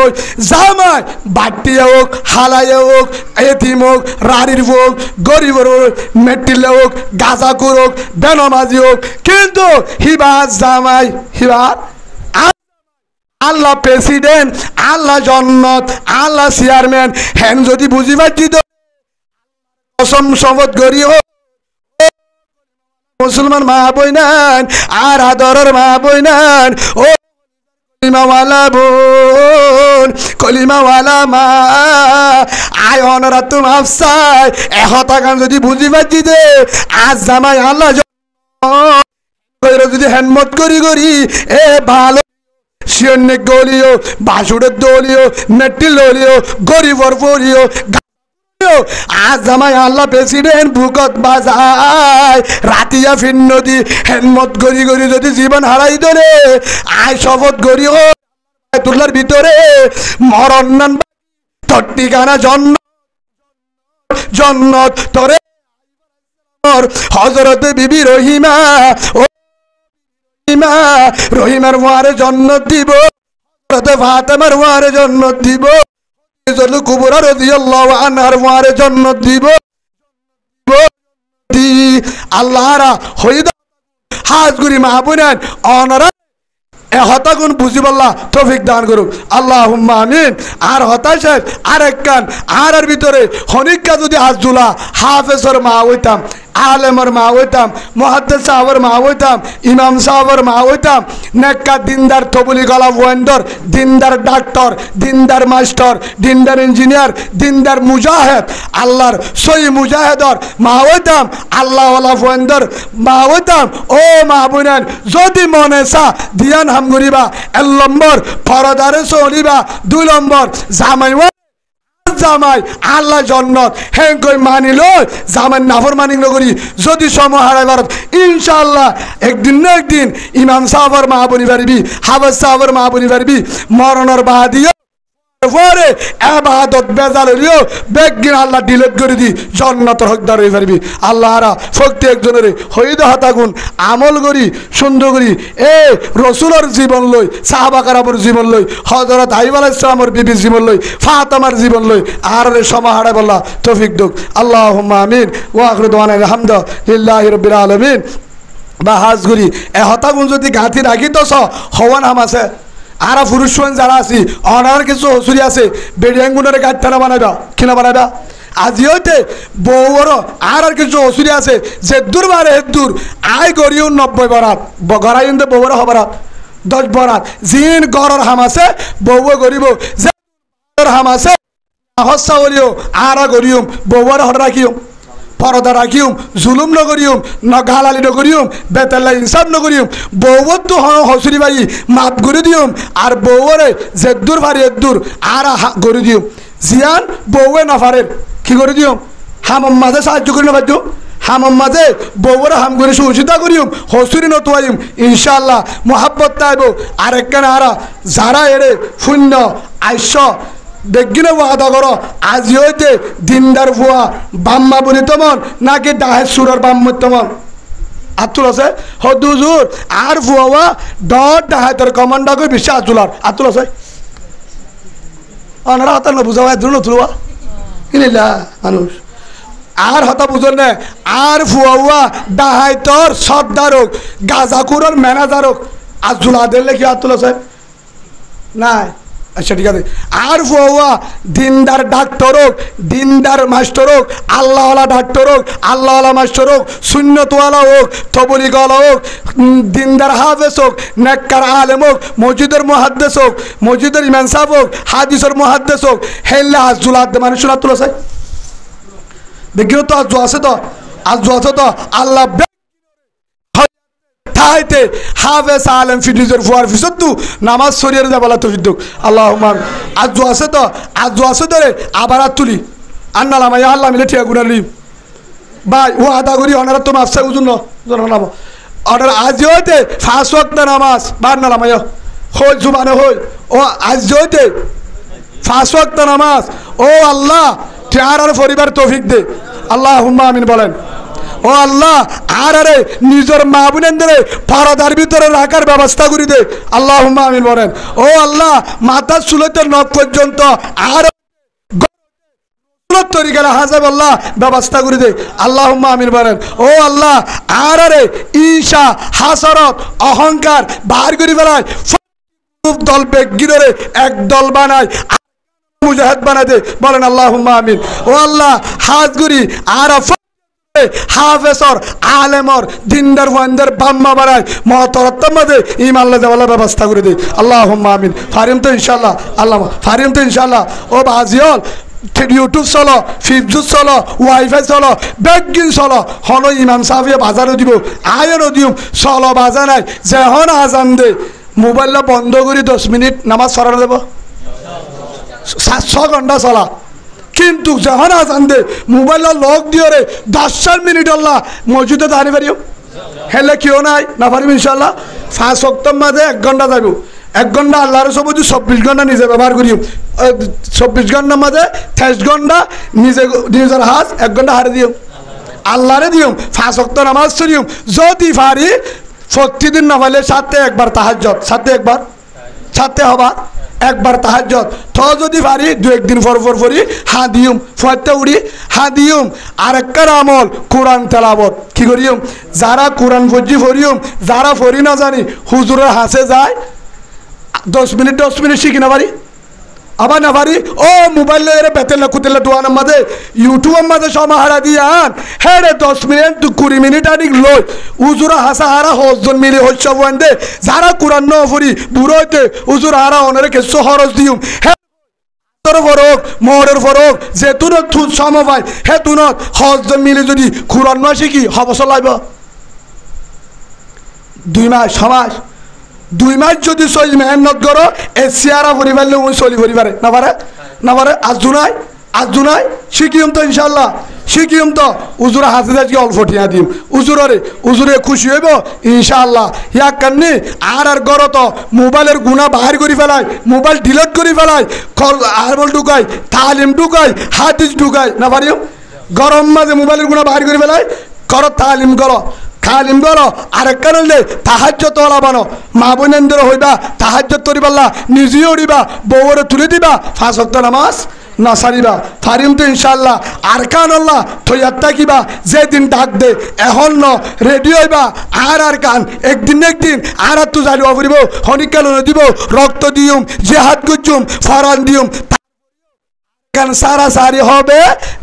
জামাই বাটিয়া হোক হালায়া হোক এতিম হোক রারির হোক গরিবর হোক মেটিল হোক গাজাকুর হোক বেনমাজি হোক কিন্তু হিবা জামাই হিবা আল্লাহ প্রেসিডেন্ট আল্লাহ জন্নত আল্লাহ চেয়ারম্যান হেন যদি বুঝি পাচ্ছি তো কসম শপথ করি হোক মুসলমান মা বইনান আর আদরের মা বইনান ও কলিমাওয়ালা বোন কলিমাওয়ালা মা আয় অনরা তুম আফসাই এহতা গান যদি বুঝি পাচ্ছি দে আজ জামাই আল্লাহ যদি হেনমত করি এ ভালো শিয়ন্যে গলিও বাসুরের দলিও মেট্রিল দলিও গরিবর বলিও আজ জামাই আল্লাহ প্রেসিডেন্ট ভুকত বাজায় রাতিয়া ফির নদী হেলমত গড়ি গড়ি যদি জীবন হারাই ধরে আয় শপথ গড়ি ও তুলার ভিতরে মরণ নান তোর ঠিকানা জন্নত তোরে হযরত বিবি রহিমা ও রহিমার ওয়ারে জন্নত দিব হযরত ফাতেমার ওয়ারে জন্নত দিব কুবরা রাদিয়াল্লাহু আনহার ওয়ারে জন্নত দিব আল্লাহরা হইদা হাজগুরি মাহবুনান অনারা হতাগুন বুঝিবাল্লাহ তৌফিক দান করুক আল্লাহুম্মা আমিন। আর হতাশায় আর একখান আর ভিতরে হনিকা যদি হাজুলা হাফেজর মা হইতাম আলেমর মা হইতাম মুহাদ্দিস সাহেবের মা হইতাম ইমাম সাহেবের মা হইতাম নেকা দিনদার তবলি গলা ওয়েন্ডর দিনদার ডাক্তার দিনদার মাস্টার দিনদার ইঞ্জিনিয়ার দিনদার মুজাহিদ আল্লাহর সই মুজাহিদর মা হইতাম আল্লাহ ওয়ালা ওয়েন্ডর মা হইতাম ও মা বোনেন যদি মনে চা দিয়ান হাম করিবা 1 নম্বর ফরদারে চলিবা 2 নম্বর জামাই আল্লাহ জন্নত হ্যাঁ কই মানিল জামাই নাফরমানি নগরী যদি সময় হারাই ভারত ইনশাআল্লাহ একদিন না একদিন ইমাম সাহেবের মা বনি পারবি হাফেজ সাহেবের মা বনি পারবি মরণের বাদিও পরে ইবাদত বেজাল হইও বেগিন আল্লাহ ডিলিট করে দি জান্নাতের হকদার হই পারবি আল্লাহরা ফক্তি একজনের হইদ হতাগুন আমল করি সুন্দর করি এ রাসূলের জীবন লই সাহাবা কারামের জীবন লই হযরত আইয়ুব আলাইহিস সালামের বিবি জীবন লই ফাতেমার জীবন লই আর সমাহারে বল্লা তৌফিক দুক আল্লাহুম্মা আমিন ওয়া আখিরু দাওয়ানা আলহামদুলিল্লাহি রাব্বিল আলামিন। বা হাজগুরি এ হতাগুন যদি গাঁথি রাখিতছ হওয়ান হাম আছে আর পুরুষ যারা আছি অনার কিছু হসুরি আছে বেডিয়াঙ্গুনের গাড়িটা বানাইবা কিনা বানাইবা আজি হইতে বউর আর কিছু হসুরি আছে যে দূর বারে দূর আয় গড়িও 90 বরাত গড়াই বউর হবরাত 10 বরাত জিন গড়র হাম আছে বউ গরিব যে হাম আছে হসা গড়িও আর গড়িও বউর হর রাখিও পরদা রাখিম জুলুম নগরিম গালালি নগরিম বেতাল্লা ইনসাফ নগরিম বউত তো হসুরি বাই মাত গড়ি দিম আর বউরে জেদ্দুর ভারি এদ্দুর আর গড়ি দিম জিয়ান বউয়ে নাফারের কি করে দিম হামম মাঝে সাহায্য করি না বাধ্য হামম মাঝে বউরে হাম করে সুচিতা করিম হসুরি নতুয়াইম ইনশাআল্লাহ মোহাব্বত তাইব আর একখানে আরা যারা এড়ে শূন্য আইস দেখগিনে ওয়াদা করো আজি হইতে দিনদার ভুয়া বাম্মা বনি তমন নাকি ডাহের সুরের বাম্মা তমন আতুল আছে হদুজুর আর ভুয়া ডট ডাহের কমান্ডা কই বিশ্ব আতুলার আতুল আছে অনারা হতা না বুঝাওয়া দূর নতুলবা কিনিলা মানুষ আর হতা বুঝল না আর ভুয়া ডাহাই তোর সর্দারক গাজাকুরের ম্যানেজারক আজুলা দিলে কি আতুল আছে নাই আচ্ছা ঠিক আছে আর ফুয়া দিনদার ডাক্তার হোক দিনদার মাস্টার হোক আল্লাহওয়ালা ডাক্তার হোক আল্লাহওয়ালা মাস্টার হোক সুন্নতওয়ালা হোক তবলিগওয়ালা হোক দিনদার হাফেজ হোক নেককার আলেম হোক মসজিদের মুহাদ্দিস হোক মসজিদের ইমাম সাহেব হোক হাদিসের মুহাদ্দিস হোক হেল্লা আজুলা মানুষ শোনা তুলেছে দেখিও তো আজ আছে তো আজ আছে তো আল্লাহ তাইতে হাফেজ আলেম ফিডিজের ফুয়ার ফিসত্তু নামাজ সরিয়ে যাবলা তৌফিক আল্লাহুম্মা আজ আছে তো রে আবার তুলি আন্নালা মাইয়া আল্লাহ মিলে ঠিক গুনালি ভাই ও আদা করি অনারা তো মাসা উজুন নাম অর্ডার আজ হইতে 5 ওয়াক্ত নামাজ বার নালা মাইয়া হই জুবানে হই ও আজ হইতে 5 ওয়াক্ত নামাজ ও আল্লাহ চার পরিবার তৌফিক দে আল্লাহুম্মা আমিন বলেন ও আল্লাহ আর আরে নিজের মা বোনেদের পরদার ভিতরে রাখার ব্যবস্থা করে দে আল্লাহুম্মা আমিন বলেন ও আল্লাহ মাথা চুলতে নখ পর্যন্ত আর তরিকা হাজাব আল্লাহ ব্যবস্থা করে দে আল্লাহুম্মা আমিন বলেন ও আল্লাহ আর আরে ঈশা হাসরত অহংকার বাহার করে বেড়ায় দল বেগিরে এক দল বানায় মুজাহিদ বানায় দে বলেন আল্লাহুম্মা আমিন ও আল্লাহ হাজগুরি আর হাফেজর আলেমর দিনদার ওয়ান্দার বাম্মা বাড়ায় মহতরত্তম মাঝে ইমাল্লা দেওয়ালা ব্যবস্থা করে দে আল্লাহুম্মা আমিন ফারিম তো ইনশাআল্লাহ আল্লাহ ফারিম তো ইনশাআল্লাহ ও বাজিয়ল ইউটিউব চলো ফেসবুক চলো ওয়াইফাই চলো বেগিন চলো হলো ইমাম সাহেব বাজারও দিব আয়নও দিম চলো বাজা নাই যেহন আজান দে মোবাইলটা বন্ধ করে 10 মিনিট নামাজ পড়ানো দেব 700 ঘন্টা চলা কিন্তু যখন আজান দে মোবাইলটা লক দিয়ে রে 10 মিনিট আল্লাহ মসজিদে দাঁড়িয়ে পারিও হেলে কেউ নাই না পারিব ইনশাল্লাহ 5 ওয়াক্তের মাঝে 1 ঘন্টা যাব 1 ঘন্টা আল্লাহর সবুজ 24 ঘন্টা নিজে ব্যবহার করিও 24 ঘন্টার মাঝে 23 ঘন্টা নিজের হাত 1 ঘন্টা হারে দিও আল্লাহরে দিও 5 ওয়াক্ত নামাজ পড়িও যদি পারি প্রতিদিন না পারলে সাথে একবার তাহাজ্জুদ সাথে একবার সাথে হবা একবার তাহাজ্জুদ তো যদি পারি 2-1 দিন পর পরি হা দিউম ফতে উড়ি হা দিউম আরেকটা আমল কোরআন তেলাওয়াত কি করিও যারা কোরআন পড়িও যারা পড়ি না জানি হুজুরের হাসে যায় 10 মিনিট শিখি না পারি আবার না পারি ও মোবাইল এর বেতেল কুতেলে দোয়ানের মাঝে ইউটিউবের মাঝে সমাহারা দিয়ান হ্যাঁ 10 মিনিট 20 মিনিট আদিক লই উজুরা হাসা হারা 100 জন মিলে হচ্ছে বন্ধে যারা কোরআন ন পড়ি বুড়ো হইতে উজুরা হারা অনেরে কিছু খরচ দিউম হ্যাঁ ফরক মোহরের ফরক যে তুনত থুত সমবায় হে তুনত 100 জন মিলে যদি কোরআন ন শিখি হবস লাইব 2 মাস সমাজ 2 মাস যদি চলি মেহনত করো এসিয়ারা পরিবারে ওই চলি পরিবারে না পারে আজ জুনাই শিখিম তো ইনশাল্লাহ শিখিম তো উজুরা হাতে আজকে অল্প টিয়া দিম উজুরে খুশি হইব ইনশাল্লাহ ইয়াক কান্নি আর গড় তো মোবাইলের গুণা বাহির করে ফেলায় মোবাইল ডিলিট করে ফেলায় আরবল ঢুকাই তালিম ঢুকাই হাদিস ঢুকাই না পারিও গরম মাঝে মোবাইলের গুণা বাহির করে ফেলায় করো তালিম করো আরেক কারণে তাহাজ্জুদ তোলা বানো মা বোনেন্দ্র হইবা তাহাজ্জুদ তরি পাল্লা নিজেও উড়িবা বউরে তুলে দিবা 5 ওয়াক্ত নামাজ না সারিবা ফারিম তো ইনশাল্লাহ আর কান আল্লাহ থইয়াত থাকিবা যেদিন ডাক দে এখন ন রেডি হইবা আর কান একদিন আর তো জারিও ফুরিব হনিকাল দিব রক্ত দিউম জেহাদ করছুম ফরান দিউম কান সারা সারি হবে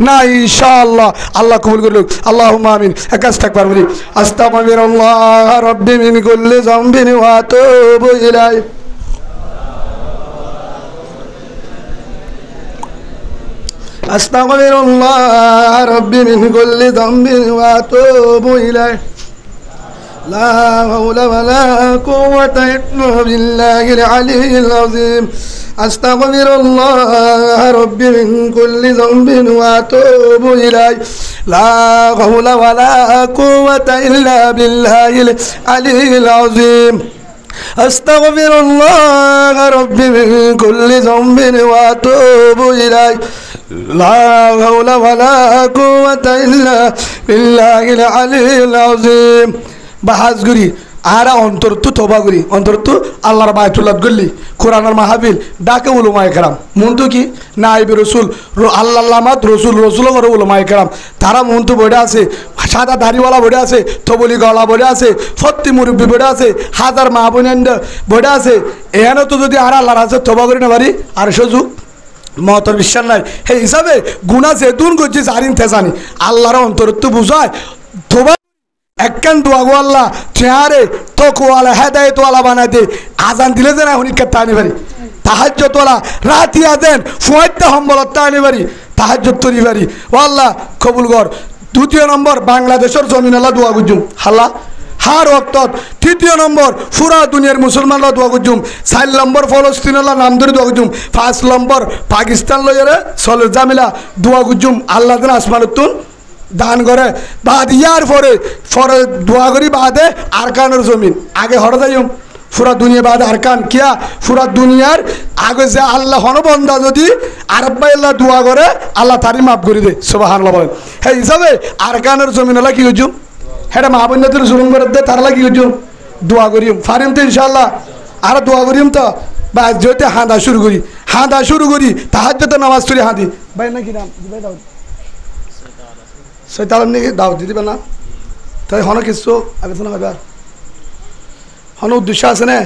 না ইনশাআল্লাহ আল্লাহ কবুল করুক আল্লাহুম্মা আমিন একবার বলি আস্তাগফিরুল্লাহ রাব্বি মিন কুল্লি যামবিন ওয়া আতুবু ইলাইহি আস্তাগফিরুল্লাহ রাব্বি মিন কুল্লি যামবিন ওয়া আতুবু ইলাইহি লা হাওলা ওয়ালা কুওয়াতা ইল্লা বিল্লাহিল আলিয়্যিল আযীম আস্তাগফিরুল্লাহ রাব্বি মিন কুল্লি যামবিন ওয়া আতুবু ইলাইহি লা হাওলা ওয়ালা কুওয়াতা ইল্লা বিল্লাহিল আলিয়্যিল আযীম আস্তাগফিরুল্লাহ রাব্বি মিন কুল্লি যামবিন ওয়া আতুবু ইলাইহি লা হাওলা ওয়ালা কুওয়াতা ইল্লা বিল্লাহিল আলিয়্যিল আযীম বাহাজগুরি আরা অন্তরতু তোবা করি অন্তরতু আল্লাহর বায়তুল্লাহ গল্লি কোরআনের মাহফিল ডাকে উলামায়ে কেরাম মুন্তু কি নাইবে রাসূল আল্লাহমাত রাসূল করে উলামায়ে কেরাম তারা মুন্তু বড়ে আছে সাদা দাড়িওয়ালা বড়ে আছে তবলি গলা বড়ে আছে ফত্তি মুরব্বি বড়ে আছে হাজার মা বোনেন্দ্র বড়ে আছে এখানে তো যদি আর আল্লাহর আছে তোবা করি না পারি আর সুযোগ মতর বিশ্বাস নাই সেই হিসাবে গুনাহ যেতুন করছে জারিন তেজানি আল্লাহর অন্তরতু বুঝায় তোবা একখান দোয়া গো আল্লাহ চেহারে তকওয়ালা হেদায়েতওয়ালা বানাই দে আজান দিলে যে না হনিকা তানি পারি তাহাজ্জুদওয়ালা রাতি আদেন ফুয়াইতে সম্বলত তানি পারি তাহাজ্জুদ তরি পারি ও আল্লাহ কবুল কর দ্বিতীয় নম্বর বাংলাদেশের জমিন আল্লাহ দোয়া গুজুম হাল্লা হার ওয়াক্তত তৃতীয় নম্বর পুরা দুনিয়ার মুসলমানরা দোয়া গুজুম 4 নম্বর ফলস্তিন আল্লাহ নাম ধরে দোয়া গুজুম 5 নম্বর পাকিস্তান লইরে সলের জামিলা দোয়া গুজুম আল্লাহ দিন আসমানুতুন দান করে বাদ ইয়ার পরে দোয়া করি বাদে আরকানের জমিন আগে হরে যাইম পুরা দুনিয়া বাদে আরকান কিয়া পুরা দুনিয়ার আগে যে আল্লাহ হনবন্দা যদি আরব আল্লাহ দোয়া করে আল্লাহ তারই মাফ করে দে সুবহানাল্লাহ বলেন সেই হিসাবে আরকানের জমিন হলা কি হইজুম হেটা মা বোনদের জুলুম করে দে তার লাগি হইজুম দোয়া করিম ফারিম তো ইনশাআল্লাহ আর দোয়া করিম তো বা যেতে হাঁদা শুরু করি তাহাজ্জুদ নামাজ পড়ি হাঁদি ভাই নাকি নাম ভাই দাও শয়তান নিয়ে দাওয়াত দিবে না তাই হন কিছু আলোচনা হবে আর হন উদ্দেশ্য আছে না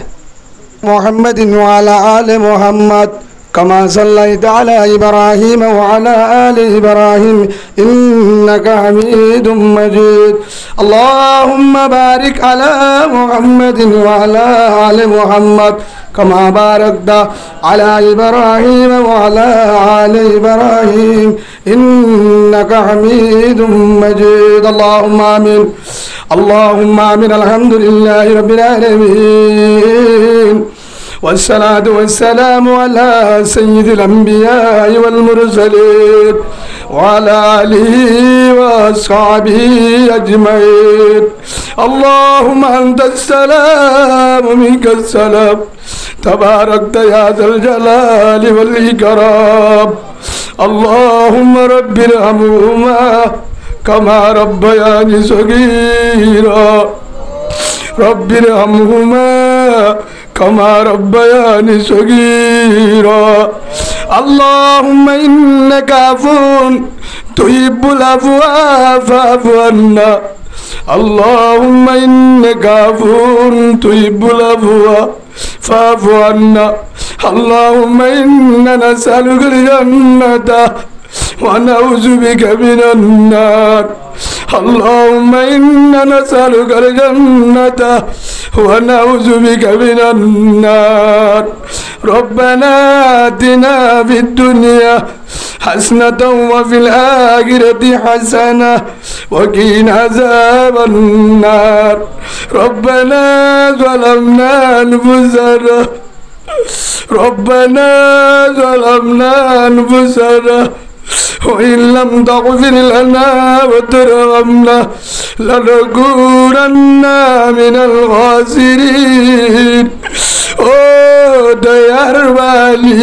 মুহাম্মাদিন ওয়া আলা আলি মুহাম্মদ কামা সাল্লাইতা আলা ইব্রাহিম ওয়া আলা আলি ইব্রাহিম ইন্নাকা হামিদুম মাজিদ আল্লাহুম্মা বারিক আলা মুহাম্মাদিন ওয়া আলা আলি Muhammad كما باركت على إبراهيم وعلى آل إبراهيم إنك حميد مجيد اللهم آمين اللهم آمين الحمد لله رب العالمين والصلاة والسلام على سيد الأنبياء والمرسلين وعلى آله وأصحابه أجمعين اللهم أنت السلام ومنك السلام تباركت يا ذا الجلال والإكرام اللهم رب ارحمهما كما ربياني صغيرا رب ارحمهما كما ربياني صغيرا اللهم إنك عفو تحب العفو فاعف عنا اللهم إنك عفو تحب العفو فاعف عنا اللهم إنا نسألك الجنة ونعوذ بك من النار اللهم إنا نسألك الجنة ونعوذ بك من النار ربنا آتنا في الدنيا حسنة وفي الآخرة حسنة وقنا عذاب النار ربنا ظلمنا أنفسنا ربنا ظلمنا أنفسنا وإن لم تغفر لنا وترحمنا لنكونن من الخاسرين Oh dayar Malik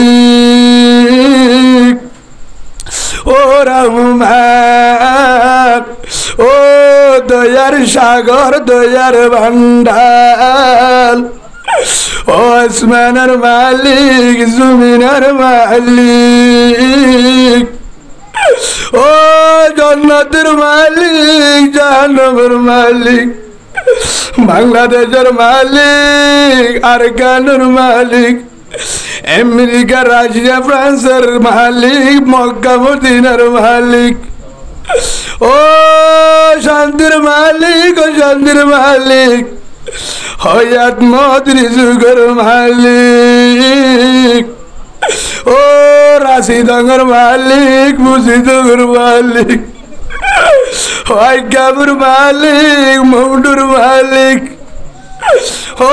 Oh Rahman Oh dayar Sagar dayar Bandal Oh Asmanar Malik Zuminar Malik Oh Jannatir Malik Jahannamir Malik বাংলাদেশের মালিক আরকানের মালিক আমেরিকা রাশিয়া ফ্রান্সের মালিক মক্কা মদিনার মালিক ও শান্তির মালিক ও শান্তির মালিক হয়াত মত রিজুকের মালিক ও রাশিদঙ্গর মালিক মুসিদঙ্গর মালিক হয় গাবুর মালিক মৌডুর মালিক ও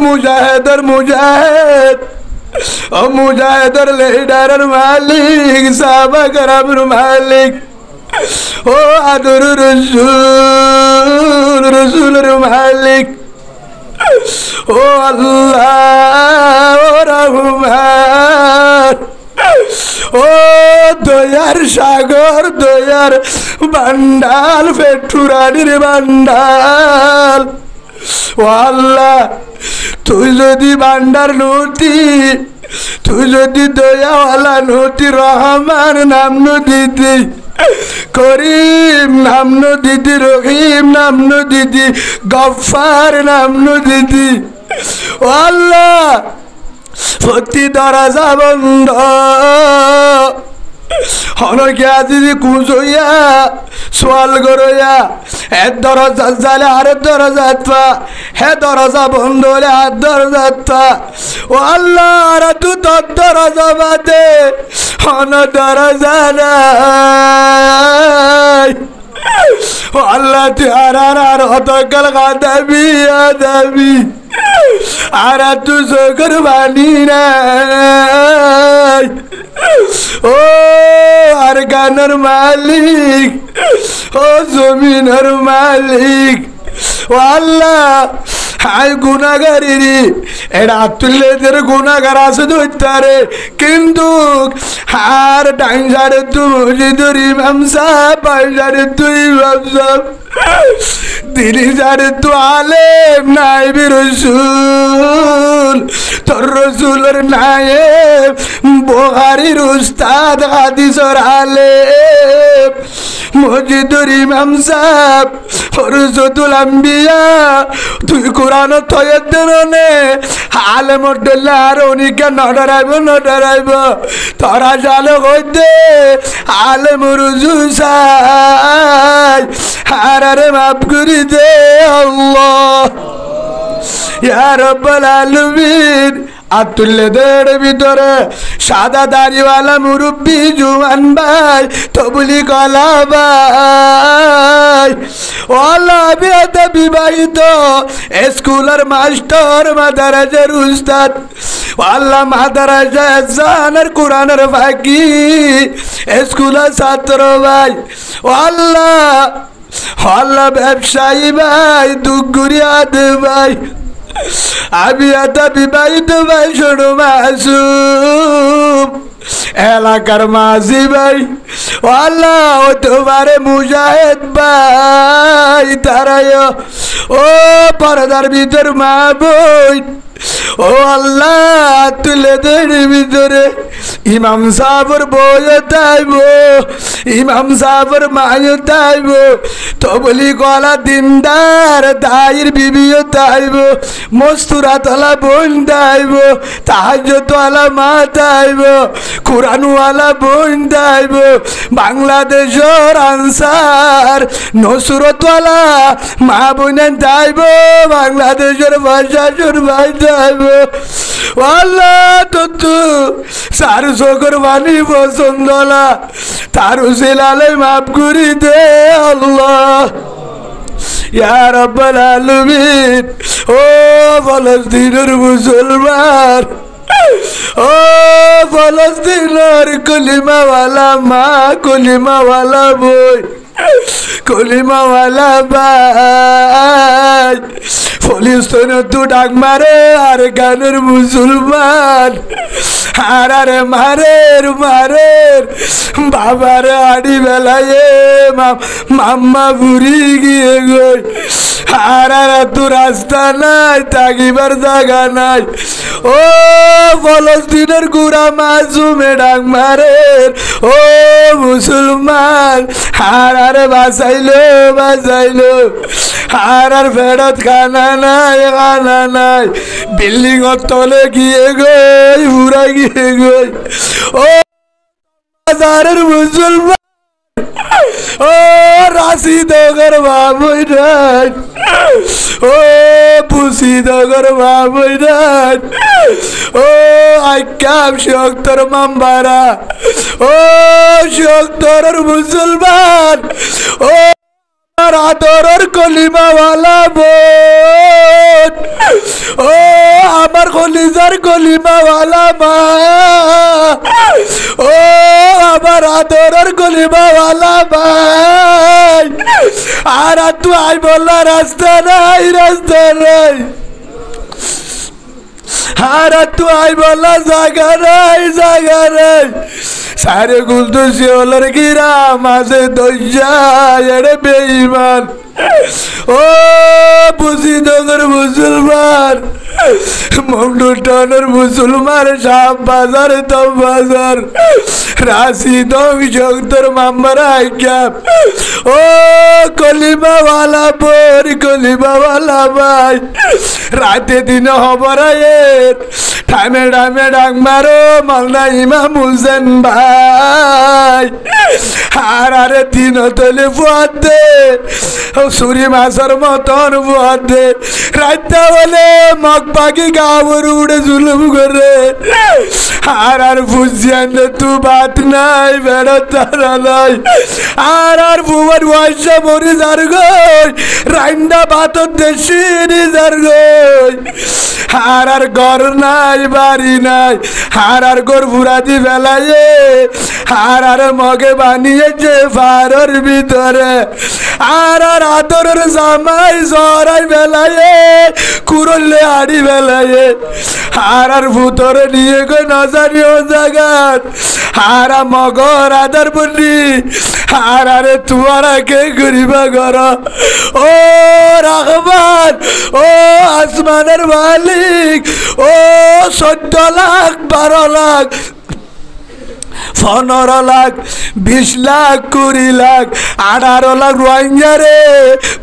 মুজাহিদর মুজাহিদ ও মুজাহিদর লিডারের মালিক সাহাবা کرامর মালিক ও আদর রসুল রসুলের মালিক ও আল্লাহ ও রহমান ও দয়ার সাগর দয়ার বান্ডাল ফেটুরানির বান্ডাল ও আল্লাহ তুই যদি বান্ডার নতি তুই যদি দয়াওয়ালা নতি রহমান নাম নদীতি করিম নাম নদীতি রহিম নাম নদীতি গফফার নাম নদীতি ও আল্লাহ প্রতি দরজা বন্ধ অনেকে আজি কুঁজইয়া সোয়াল গরইয়া হে দরজা জালে আরে দরজা পা হে দরজা বন্ধ হলে আর দরজা পা ও আল্লাহ আর তু তোর দরজা বাদে অন দরজা নাই ও আল্লাহ তুই আর অতকাল গাদাবি আদাবি আর তু সকর বানি নাই ও আর গানের মালিক ও জমিনের মালিক ও আল্লাহ হাই গুনাগারি এটা আতুল্লেদের গুনাগার আছে ধরতে কিন্তু আর ডাইন সাড়ে তু মসজিদের ইমাম সাহেব বাই সাড়ে তু ইমাম সাহেব দিলি সাড়ে তু আলেম নাইবি রসুল তোর রসুলের নায়েব বুখারীর উস্তাদ হাদিসের আলেম মসজিদের ইমাম সাহেব হরজতুল আম্বিয়া তুই কোরআন তয়দ্দনে আলেম ডল্লা আর উনিকে নডরাইব তোরা জালে হইতে আলেম রুজু সাই আর আরে মাফ করি দে আল্লাহ ইয়া রাব্বাল আলামিন আর তুল্লেদের ভিতরে সাদা দাড়িওয়ালা মুরব্বী জুয়ান ভাই তবলি কলা ভাই ওয়াল্লাহ বিয়াতে বিবাহিত স্কুলের মাস্টার মাদ্রাসার উস্তাদ ওয়াল্লাহ মাদ্রাসা জানার কোরআনের ফাঁকি স্কুলের ছাত্র ভাই ওয়াল্লাহ ওয়াল্লাহ ব্যবসায়ী ভাই দুগুরিয়াদ ভাই আমি এটা বিবাহিত ভাই শোনো মাসুম এলাকার মাঝি ভাই আল্লাহ ও তোমারে মুজাহিদ ভাই তারাই ও পর্দার ভিতর মা বই ও আল্লাহ তুলে দেড় ভিতরে ইমাম সাহেবের বইও তাইব ইমাম সাহেবের মায়ও তাইব তবলি গলা দিনদার দায়ের বিবিও তাইব মস্তুরাতলা বোন তাইব তাহাজ্জুদওয়ালা মা তাইব কোরআনওয়ালা বোন তাইব বাংলাদেশের আনসার নসরতওয়ালা মা বোনেন তাইব বাংলাদেশের ভাষাসুর ভাই তাইব আল্লাহ তো সার শোকর বাণী পছন্দলা তারু সিলালে মাফ করি দে আল্লাহ ইয়া রাব্বাল আলামিন ও ফলস্তিনের মুসলমান ও ফলস্তিনের কলিমাওয়ালা মা কলিমাওয়ালা বই কলিমাওয়ালা ভাই ফলিস্তিন তো ডাক মারে আর গানের মুসলমান আরে মারের মারের বাবার আড়ি বেলায় মাম্মা বুড়ি গিয়ে গই আর তো রাস্তা নাই তাকিবার জায়গা নাই ও ফলস্তিনের গুড়া মাসুমে ডাক মারের ও মুসলমান আরে বাঁচাইলো বাঁচাইলো আর ফেরত খানা নাই বিল্ডিং তলে গিয়ে গই উড়া গিয়ে গই ও বাজারের মুসলমান ও রাশি দগর বাবুই নাই ও পুষি দগর বাবুই নাই ও আইকাম শক্তর মাম্বারা ও শক্তর মুসলমান ও আদরের কলিমাওয়ালা বোন ও আমার কলিজার কলিমাওয়ালা মা ও আমার আদরের কলিমাওয়ালা ভাই আর তুই আই বললা রাস্তা নাই আর তুই আই বললা জায়গা নাই সারে গুলতো শিওলার গিরা মাঝে দইয়া এড়ে বেঈমান ও বুঝি দগর মুসলমান মন্ডুটানের মুসলমান সাপ বাজার তো বাজার রাশি দং শক্তর মাম্বারা আইকাপ ও কলিমাওয়ালা বোর কলিমাওয়ালা ভাই রাতে দিনে হবরায়ের টাইমে ডাক মারো মালনা ইমাম হুসেন ভাই আরে দিন তলে ফুয়াদ দে সুরি মাছের মতন ফুয়াদ দে রাইতা বলে মগ পাখি গাবর উড়ে জুলুম করে আর ফুজিয়ান তু বাত নাই বেড়া তারা নাই আর ফুয়ার বয়সা মরি যার গই রাইন্দা বাতর দেশি যার গই আর ঘর নাই বাড়ি নাই আর গোর বুড়াদি বেলায় আর মগে বানিয়েছে ফারর ভিতরে আর আদরের জামাই জরাই বেলায় কুরলে আড়ি বেলায় আর ভূতরে নিয়ে গো নজারিও জাগাত আর মগর আদার বলি আর তুয়ারা কে গরিবা ঘর ও রহমান ও আসমানের মালিক ও 14 লাখ 12 লাখ 15 লাখ 20 লাখ 20 লাখ 18 লাখ রোহিঙ্গা রে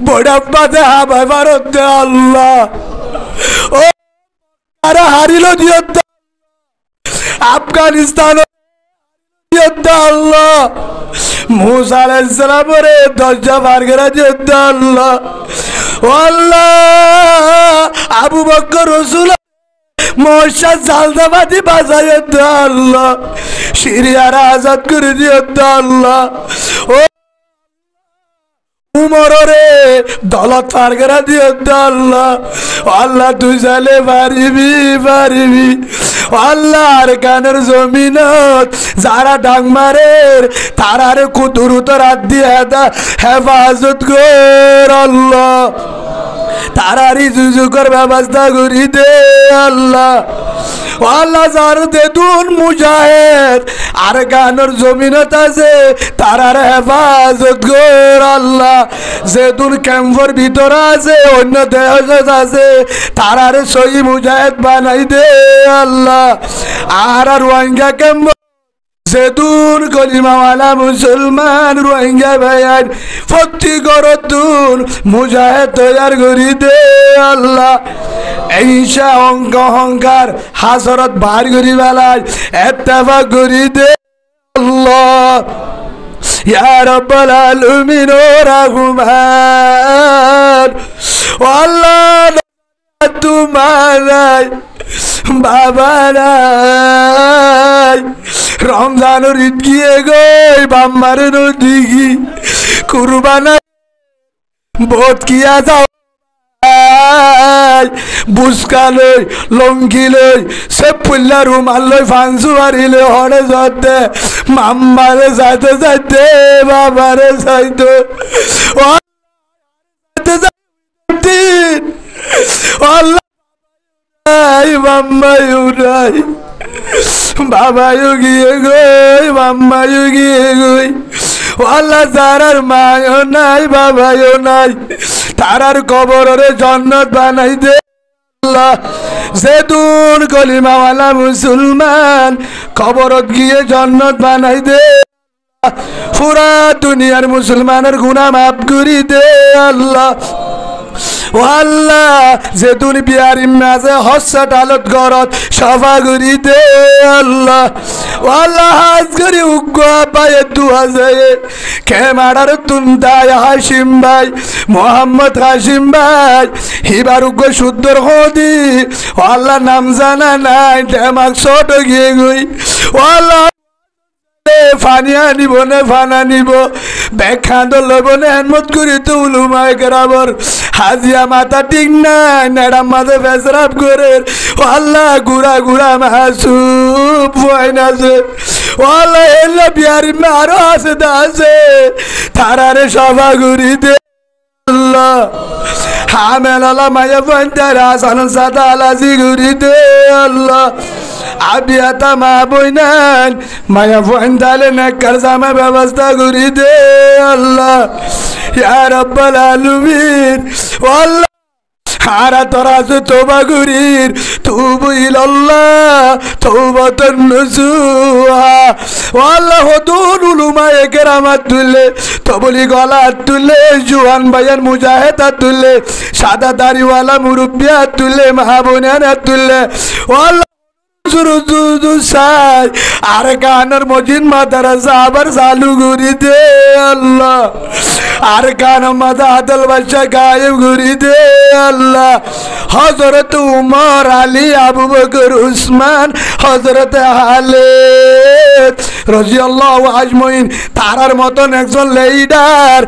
বড়াপ্পা দে হাবাই ভারত আল্লাহ ও আরে হারিল দিও আফগানিস্তান আল্লাহ মুসা আলাইহিস সালাম রে দরজা পার করে যেত আল্লাহ আল্লাহ আবু বকর রাসূল মশা জালদাবাদি বাজায় আল্লাহ সিরিয়ারা আজাদ করে দিও আল্লাহ ও উমরে দলত পারগরা দিও আল্লাহ আল্লাহ তুই জালে পারিবি পারিবি আল্লাহ আর কানের জমিনত যারা ডাং মারে তারারে কুতুরুত রাত দিয়ে হেফাজত কর আল্লাহ তারারি সুযোগের ব্যবস্থা করি দে আল্লাহ আল্লাহ যার দেদুন মুজাহিদ আর গানের জমিনত আছে তারার হেফাজত কর আল্লাহ যেদুন ক্যাম্পের ভিতরে আছে অন্য দেশ আছে তারার সহি মুজাহিদ বানাই দে আল্লাহ আর রোহিঙ্গা ক্যাম্প যেদুন কলিমাওয়ালা মুসলমান রোহিঙ্গা ভাইয়ার ফতি করতুন মুজাহিদ তৈয়ার করি দে আল্লাহ ঈশা অহংকার হাসরত বার করি বেলায় ইত্তেফাক করি দে আল্লাহ ইয়া রাব্বাল আলামিন ও রহমান আল্লাহ তোমার বাবা নাই রমজানের ঈদ গিয়ে গই বাম্মার নদী কুরবানা বোধ কিয়া যাও বুসকা লই লঙ্গি লই সে পুল্লা রুমাল লই ফাংসু হারিলে হরে যাতে মাম্মারে যাইতে যাইতে বাবারে যাইতে আল্লাহ মাম্মায়ু নাই বাবায়ু গিয়ে গই মাম্মায়ু গিয়ে গই আল্লাহ যারার মায়ও নাই বাবায়ও নাই তারার কবরে জান্নাত বানাই দে আল্লাহ যেদুন কলিমাওয়ালা মুসলমান কবরত গিয়ে জান্নাত বানাই দে পুরা দুনিয়ার মুসলমানের গুনাহ মাফ করি দে আল্লাহ ও আল্লাহ যেদুন বিয়ার মাঝে হসপিটালত ঘরত সফা করি দে আল্লাহ ও আল্লাহ হাজ করি উগ্গা পায়ে দুয়া যায় কেমাড়ার তুন্দায় হাসিম ভাই মোহাম্মদ হাসিম ভাই হিবার উগ্গ শুদ্ধর হদি ও আল্লাহ নাম জানা নাই ডেমাক ছোট গিয়ে গই ও আল্লাহ ফানিয়া নিব না ফানা নিব ব্যাখ্যা লব না হেনমত করি তো উলুমায় কেরাবর হাজিয়া মাথা ঠিক নাই নেড়াম মাঝে ফেসরাপ করে ও আল্লাহ গুড়া গুড়া মাসুব আছে ও আল্লাহ এল্লা বিহারি আরো আছে আছে তারারে সভা ঘুরি দে আল্লাহ হামেলা মায়া পঞ্চার হাসান সাদা আলাজি ঘুরি দে আল্লাহ আবিয়াতা মা বইনান মায়া ফন্দালে নেকর জামা ব্যবস্থা করি দে আল্লাহ ইয়া রাব্বাল আলামিন আল্লাহ হারা তরাজ তোবা করির তুবু ইলাল্লাহ তওবাতান নসুহা আল্লাহ হুদুর উলুমায়ে কেরামাত তুলে তবলি গলা তুলে জুয়ান ভাইয়ার মুজাহিদ তুলে সাদা দাড়িওয়ালা মুরব্বিয়া তুলে মাহবুনানা তুলে আল্লাহ আর কানের মজিদ মাদ্রাসা আবার চালু করে দে আল্লাহ আর কান মাদা আদল বাদশা গায়েব করে দে আল্লাহ হযরত উমর আলী আবু বকর উসমান হযরত খালিদ রাদিয়াল্লাহু আজমাইন তারার মতন একজন লিডার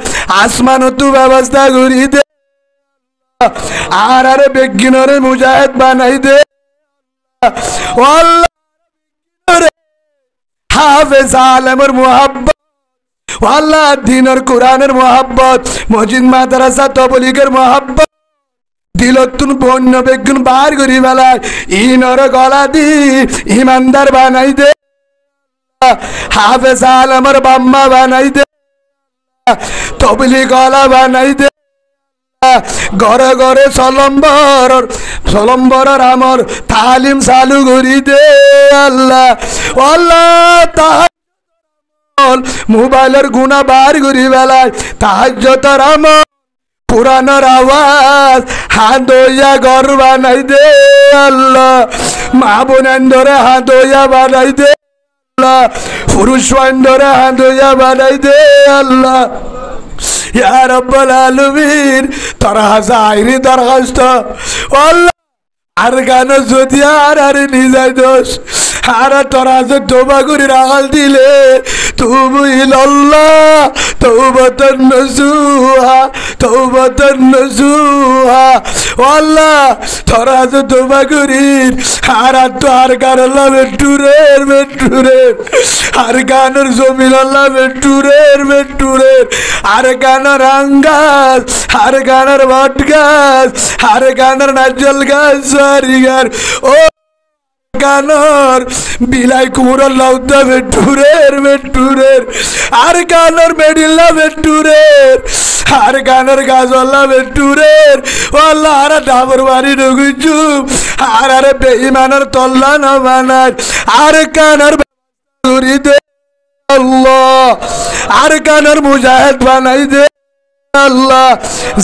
আসমানত ব্যবস্থা করে দে আর আরে বেগিনরে মুজাহিদ বানাই দে হাফেজ আলমের মোহাব্বত আল্লাহ দিনের কোরআনের মোহাব্বত মসজিদ মাদ্রাসা তবলিগের মোহাব্বত দিলতুন বন্য বেগুন বার করি বেলায় ইনর গলা দি ইমানদার বানাই দে হাফেজ আলমের বাম্মা বানাই দে তবলি গলা বানাই দে ঘরে ঘরে সলম্বর আমার তালিম চালু করি দে আল্লাহ আল্লাহ মোবাইলের গুণা বার করি বেলায় তাহাজ্জুদের আমল পুরানোর আওয়াজ হাত ধইয়া ঘর বানাই দে আল্লাহ মা বোনেন ধরে হাত ধইয়া বানাই দে আল্লাহ পুরুষ ধরে হাত ধইয়া বানাই দে আল্লাহ ইয়া রাব্বাল আলামিন তারা হাজারি দরখাস্ত আল্লাহ আর গান যদি আর নিজাই দোষ আর তোরা যে তোবা করে রাখাল দিলে তুমি ইল্লাল্লাহ তওবাতান নসুহা তওবাতান নসুহা আল্লাহ তোরা যে তোবা করি আর তো আর গানলা বেটুরের আর গানের জমিন আল্লাহ বেটুরের আর গানের আঙ্গাস আর গানের বট গাছ আর গানের নারকেল গাছ সারি গান ও গানর বিলাই কুমড় লাউদা বেটুরের আর গানর মেডিল্লা বেটুরের আর গানের গাছওয়ালা বেটুরের ওয়াল্লা আর ডাবর বাড়ি ঢুকুচু আর বেঈমানের তল্লা না বানায় আর গানের দে আল্লাহ আর গানের মুজাহিদ বানাই দে আল্লাহ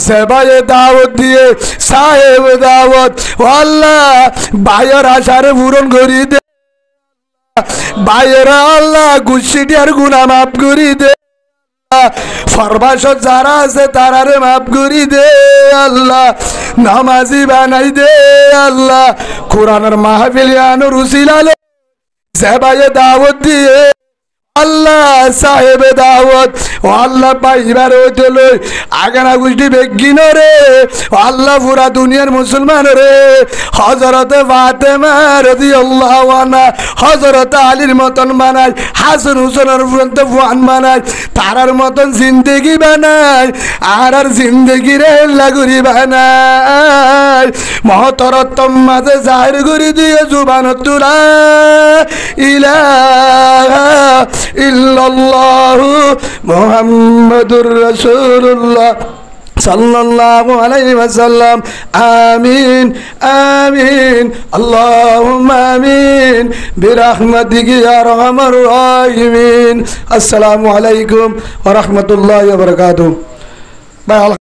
সেবায়ে দাওয়াত দিয়ে সাহেব দাওয়াত আল্লাহ ভাইয়ের আশারে পূরণ করি দে ভাইয়েরা আল্লাহ গুছিটি আর গুনাহ মাফ করি দে ফরমাশ যারা আছে তারারে মাফ করি দে আল্লাহ নামাজি বানাই দে আল্লাহ কোরআনের মাহফিল আনুর উসিলালে সেবায়ে দাওয়াত দিয়ে আল্লাহ সাহেব দাওয়াত ও আল্লাহ পাইবার হইতে লই আগানা গুষ্টি বেগিন রে আল্লাহ পুরা দুনিয়ার মুসলমান রে হযরত ফাতেমা রাদিয়াল্লাহু আনহা হযরত আলীর মতন বানায় হাসান হুসেনের ফ্রন্টে ফুয়ান বানায় তারার মতন জিন্দেগি বানায় আর জিন্দেগি রে লাগুরি বানায় মহতরতম মাঝে জাহির করে দিয়ে জুবান তুলা ইলাহা ইল্লাল্লাহু মুহাম্মাদুর রাসূলুল্লাহ সাল্লাল্লাহু আলাইহি ওয়াসাল্লাম আমিন আমিন আল্লাহুম্মা আমিন বিরহমাতিকা ইয়া আরহামার রাহিমিন। আসসালামু আলাইকুম ওয়া রাহমাতুল্লাহি ওয়া বারাকাতুহু।